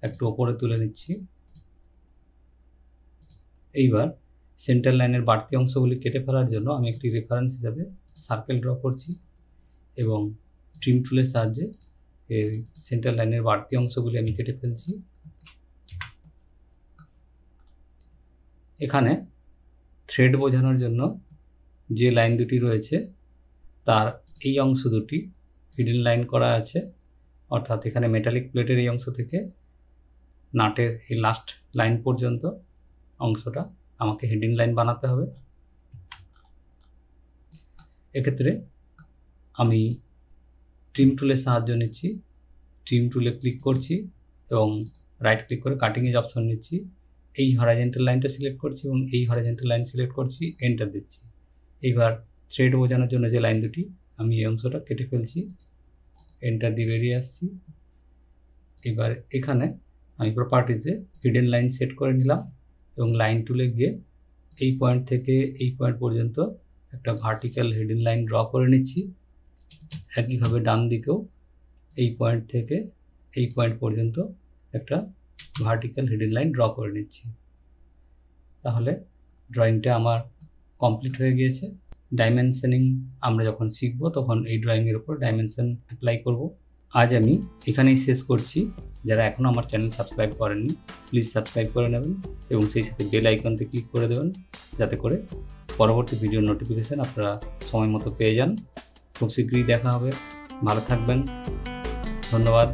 একটু ওপরে তুলে নিচ্ছি। এইবার সেন্টার লাইনের বাড়তি অংশগুলি কেটে ফেলার জন্য আমি একটি রেফারেন্স হিসাবে সার্কেল ড্র করছি এবং ট্রিম টুলের সাহায্যে এর সেন্টার লাইনের বাড়তি অংশগুলি আমি কেটে ফেলছি। এখানে থ্রেড বোঝানোর জন্য যে লাইন দুটি রয়েছে তার এই অংশ দুটি হিডেন লাইন করা আছে, অর্থাৎ এখানে মেটালিক প্লেটের এই অংশ থেকে নাটের এই লাস্ট লাইন পর্যন্ত অংশটা আমাকে হিডেন লাইন বানাতে হবে। এক্ষেত্রে আমি ট্রিম টুলের সাহায্য নিচ্ছি। ট্রিম টুলে ক্লিক করছি এবং রাইট ক্লিক করে কাটিং এজ অপশন নিচ্ছি। এই হরাইজন্টাল লাইনটা সিলেক্ট করছি এবং এই হরাইজন্টাল লাইন সিলেক্ট করছি, এন্টার দিচ্ছি। এইবার থ্রেড বোঝানোর জন্য যে লাইন দুটি আমি এই অংশটা কেটে ফেলছি, এন্টার দিয়ে বেরিয়ে আসছি। এবার এখানে আমি প্রপার্টিজে হিডেন লাইন সেট করে নিলাম এবং লাইন টুলে গিয়ে এই পয়েন্ট থেকে এই পয়েন্ট পর্যন্ত একটা ভার্টিক্যাল হিডেন লাইন ড্র করে নিচ্ছি। একইভাবে ডান দিকেও এই পয়েন্ট থেকে এই পয়েন্ট পর্যন্ত একটা ভার্টিক্যাল হিডেন লাইন ড্র করে নিচ্ছি। তাহলে ড্রয়িংটা আমার কমপ্লিট হয়ে গিয়েছে। ডাইমেনশনিং আমরা যখন শিখব তখন এই ড্রয়িংয়ের উপর ডাইমেনশন অ্যাপ্লাই করব। আজ আমি এখানেই শেষ করছি। যারা এখনও আমার চ্যানেল সাবস্ক্রাইব করেননি প্লিজ সাবস্ক্রাইব করে নেবেন এবং সেই সাথে বেল আইকনতে ক্লিক করে দেবেন, যাতে করে পরবর্তী ভিডিওর নোটিফিকেশান আপনারা সময় মতো পেয়ে যান। খুব শীঘ্রই দেখা হবে। ভালো থাকবেন। ধন্যবাদ।